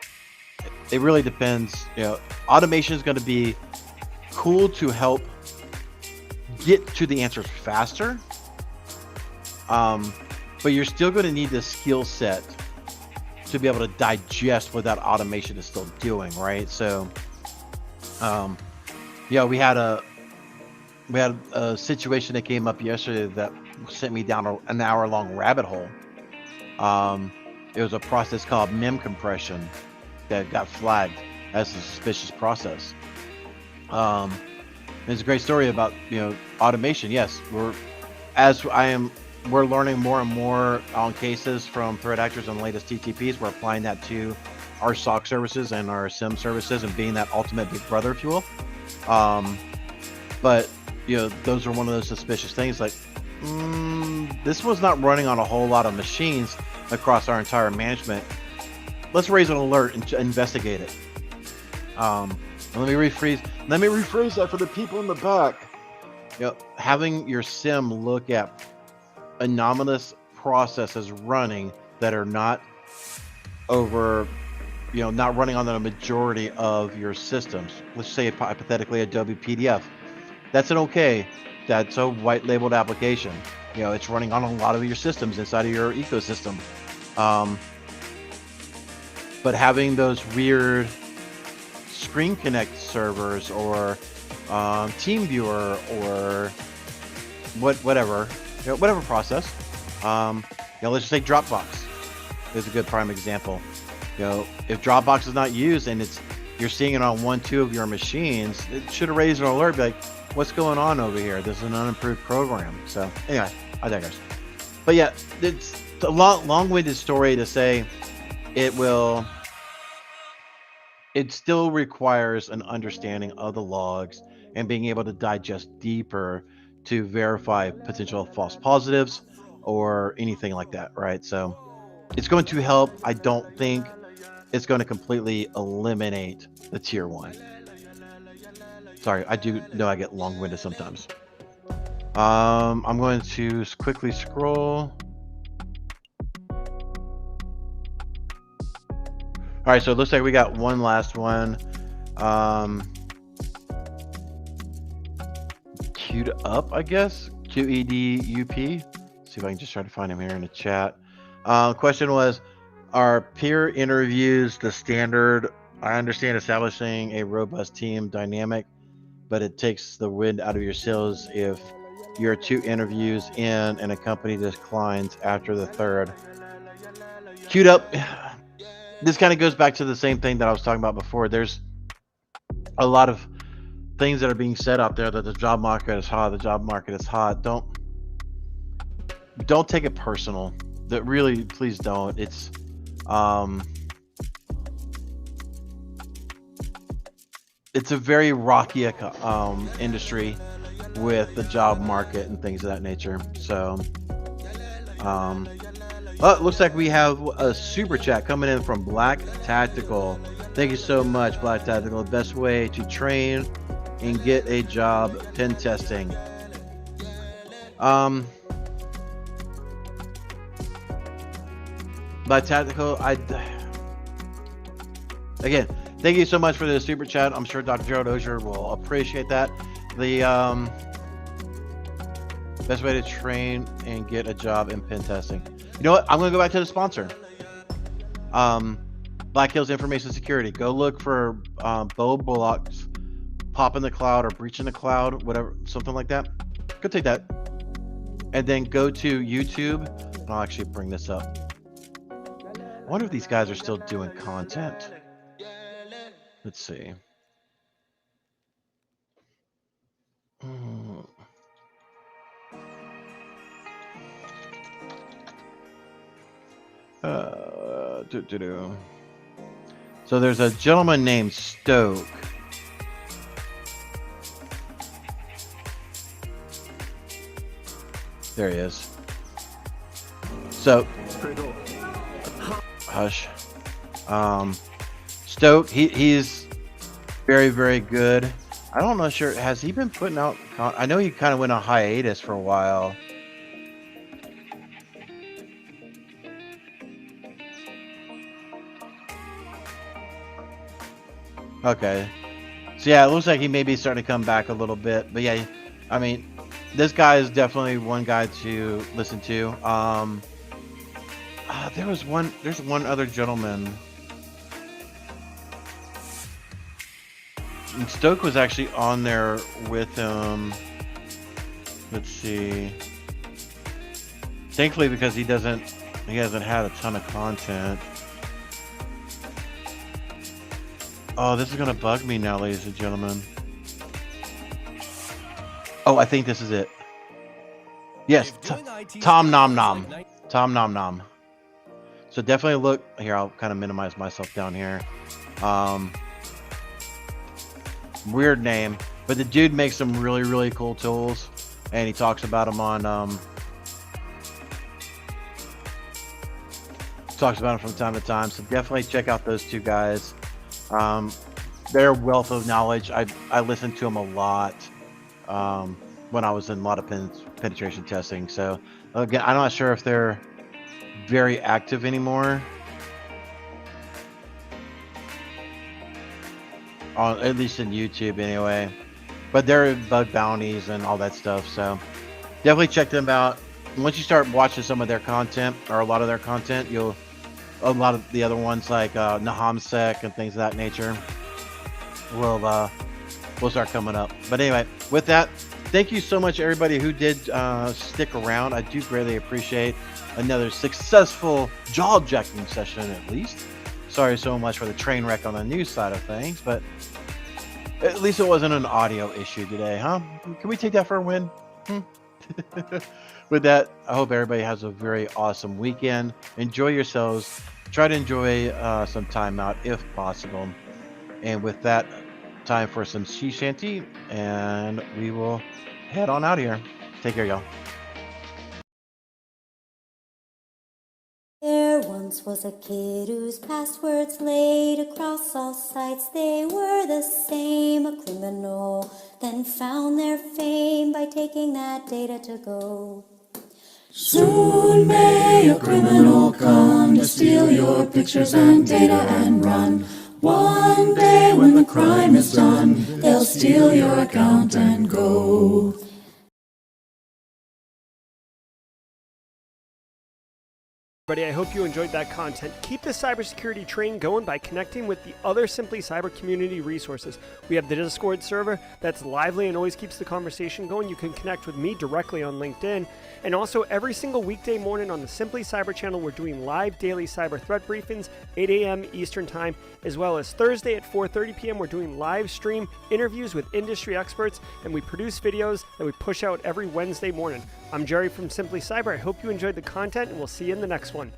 It really depends. Automation is going to be cool to help get to the answers faster, but you're still going to need the skill set to be able to digest what that automation is still doing, right? So, we had a situation that came up yesterday that sent me down an hour-long rabbit hole. It was a process called mem compression that got flagged as a suspicious process. It's a great story about automation. Yes, we're learning more and more on cases from threat actors on the latest TTPs. We're applying that to our SOC services and our SIM services and being that ultimate big brother, if you will. But those are one of those suspicious things. Like, this was not running on a whole lot of machines across our entire management. Let's raise an alert and investigate it. Let me rephrase that for the people in the back. Having your SIM look at anomalous processes running that are not not running on the majority of your systems. Let's say hypothetically Adobe PDF. That's that's a white labeled application. It's running on a lot of your systems inside of your ecosystem. But having those weird Screen Connect servers or TeamViewer or whatever process. Let's just say Dropbox is a good prime example. If Dropbox is not used and you're seeing it on 1-2 of your machines, it should have raised an alert, be like, what's going on over here? This is an unimproved program. So anyway, I digress. But yeah, it's a long-winded story to say it still requires an understanding of the logs and being able to digest deeper to verify potential false positives or anything like that, right? So it's going to help. I don't think it's going to completely eliminate the tier 1. Sorry, I do know I get long-winded sometimes. I'm going to quickly scroll. All right, so it looks like we got one last one. Queued up, I guess. QEDUP. See if I can just try to find him here in the chat. Question was, are peer interviews the standard? I understand establishing a robust team dynamic, but it takes the wind out of your sails if you're 2 interviews in and a company declines after the 3rd. Queued up. This kind of goes back to the same thing that I was talking about before. There's a lot of things that are being said out there that the job market is hot. The job market is hot. don't take it personal. That really, please don't. It's a very rocky industry with the job market and things of that nature. So, it looks like we have a super chat coming in from Black Tactical. Thank you so much, Black Tactical. The best way to train and get a job, pen testing. Black Tactical, again, thank you so much for the super chat. I'm sure Dr. Gerald Auger will appreciate that. The best way to train and get a job in pen testing. You know what? I'm going to go back to the sponsor. Black Hills Information Security. Go look for Bo Bullock's Pop in the Cloud or Breach in the Cloud, whatever, something like that. Go take that. And then go to YouTube. And I'll actually bring this up. I wonder if these guys are still doing content. Let's see. So there's a gentleman named Stoke. There he is. So, hush. Stoke, he's very, very good. I don't know, sure, has he been putting out, I know he kind of went on hiatus for a while. Okay. So yeah, it looks like he may be starting to come back a little bit. But yeah, I mean, this guy is definitely one guy to listen to. There's one other gentleman. And Stoke was actually on there with him. Let's see. Thankfully, because he hasn't had a ton of content. Oh, this is gonna bug me now, ladies and gentlemen. Oh, I think this is it. Yes, Tom Nom Nom. Tom Nom Nom. So definitely look here. I'll kind of minimize myself down here. Weird name, but the dude makes some really, really cool tools, and he talks about them on talks about them from time to time. So definitely check out those two guys. Their wealth of knowledge. I listened to them a lot when I was in a lot of penetration testing. So again, I'm not sure if they're very active anymore, at least in YouTube anyway. But they're bug bounties and all that stuff. So definitely check them out. Once you start watching some of their content, or a lot of their content, a lot of the other ones like Nahamsec and things of that nature will start coming up. But anyway, with that, thank you so much everybody who did stick around. I do greatly appreciate another successful jaw-jacking session, at least. Sorry so much for the train wreck on the news side of things, but at least it wasn't an audio issue today, huh? Can we take that for a win? With that, I hope everybody has a very awesome weekend. Enjoy yourselves. Try to enjoy some time out if possible. And with that, time for some sea shanty, and we will head on out of here. Take care, y'all. There once was a kid whose passwords laid across all sites. They were the same, a criminal then found their fame by taking that data to go. Soon may a criminal come to steal your pictures and data and run. One day when the crime is done, they'll steal your account and go. Everybody, I hope you enjoyed that content. Keep the cybersecurity train going by connecting with the other Simply Cyber community resources. We have the Discord server that's lively and always keeps the conversation going. You can connect with me directly on LinkedIn. And also every single weekday morning on the Simply Cyber channel, we're doing live daily cyber threat briefings, 8 a.m. Eastern time, as well as Thursday at 4:30 p.m. We're doing live stream interviews with industry experts, and we produce videos that we push out every Wednesday morning. I'm Jerry from Simply Cyber. I hope you enjoyed the content, and we'll see you in the next one.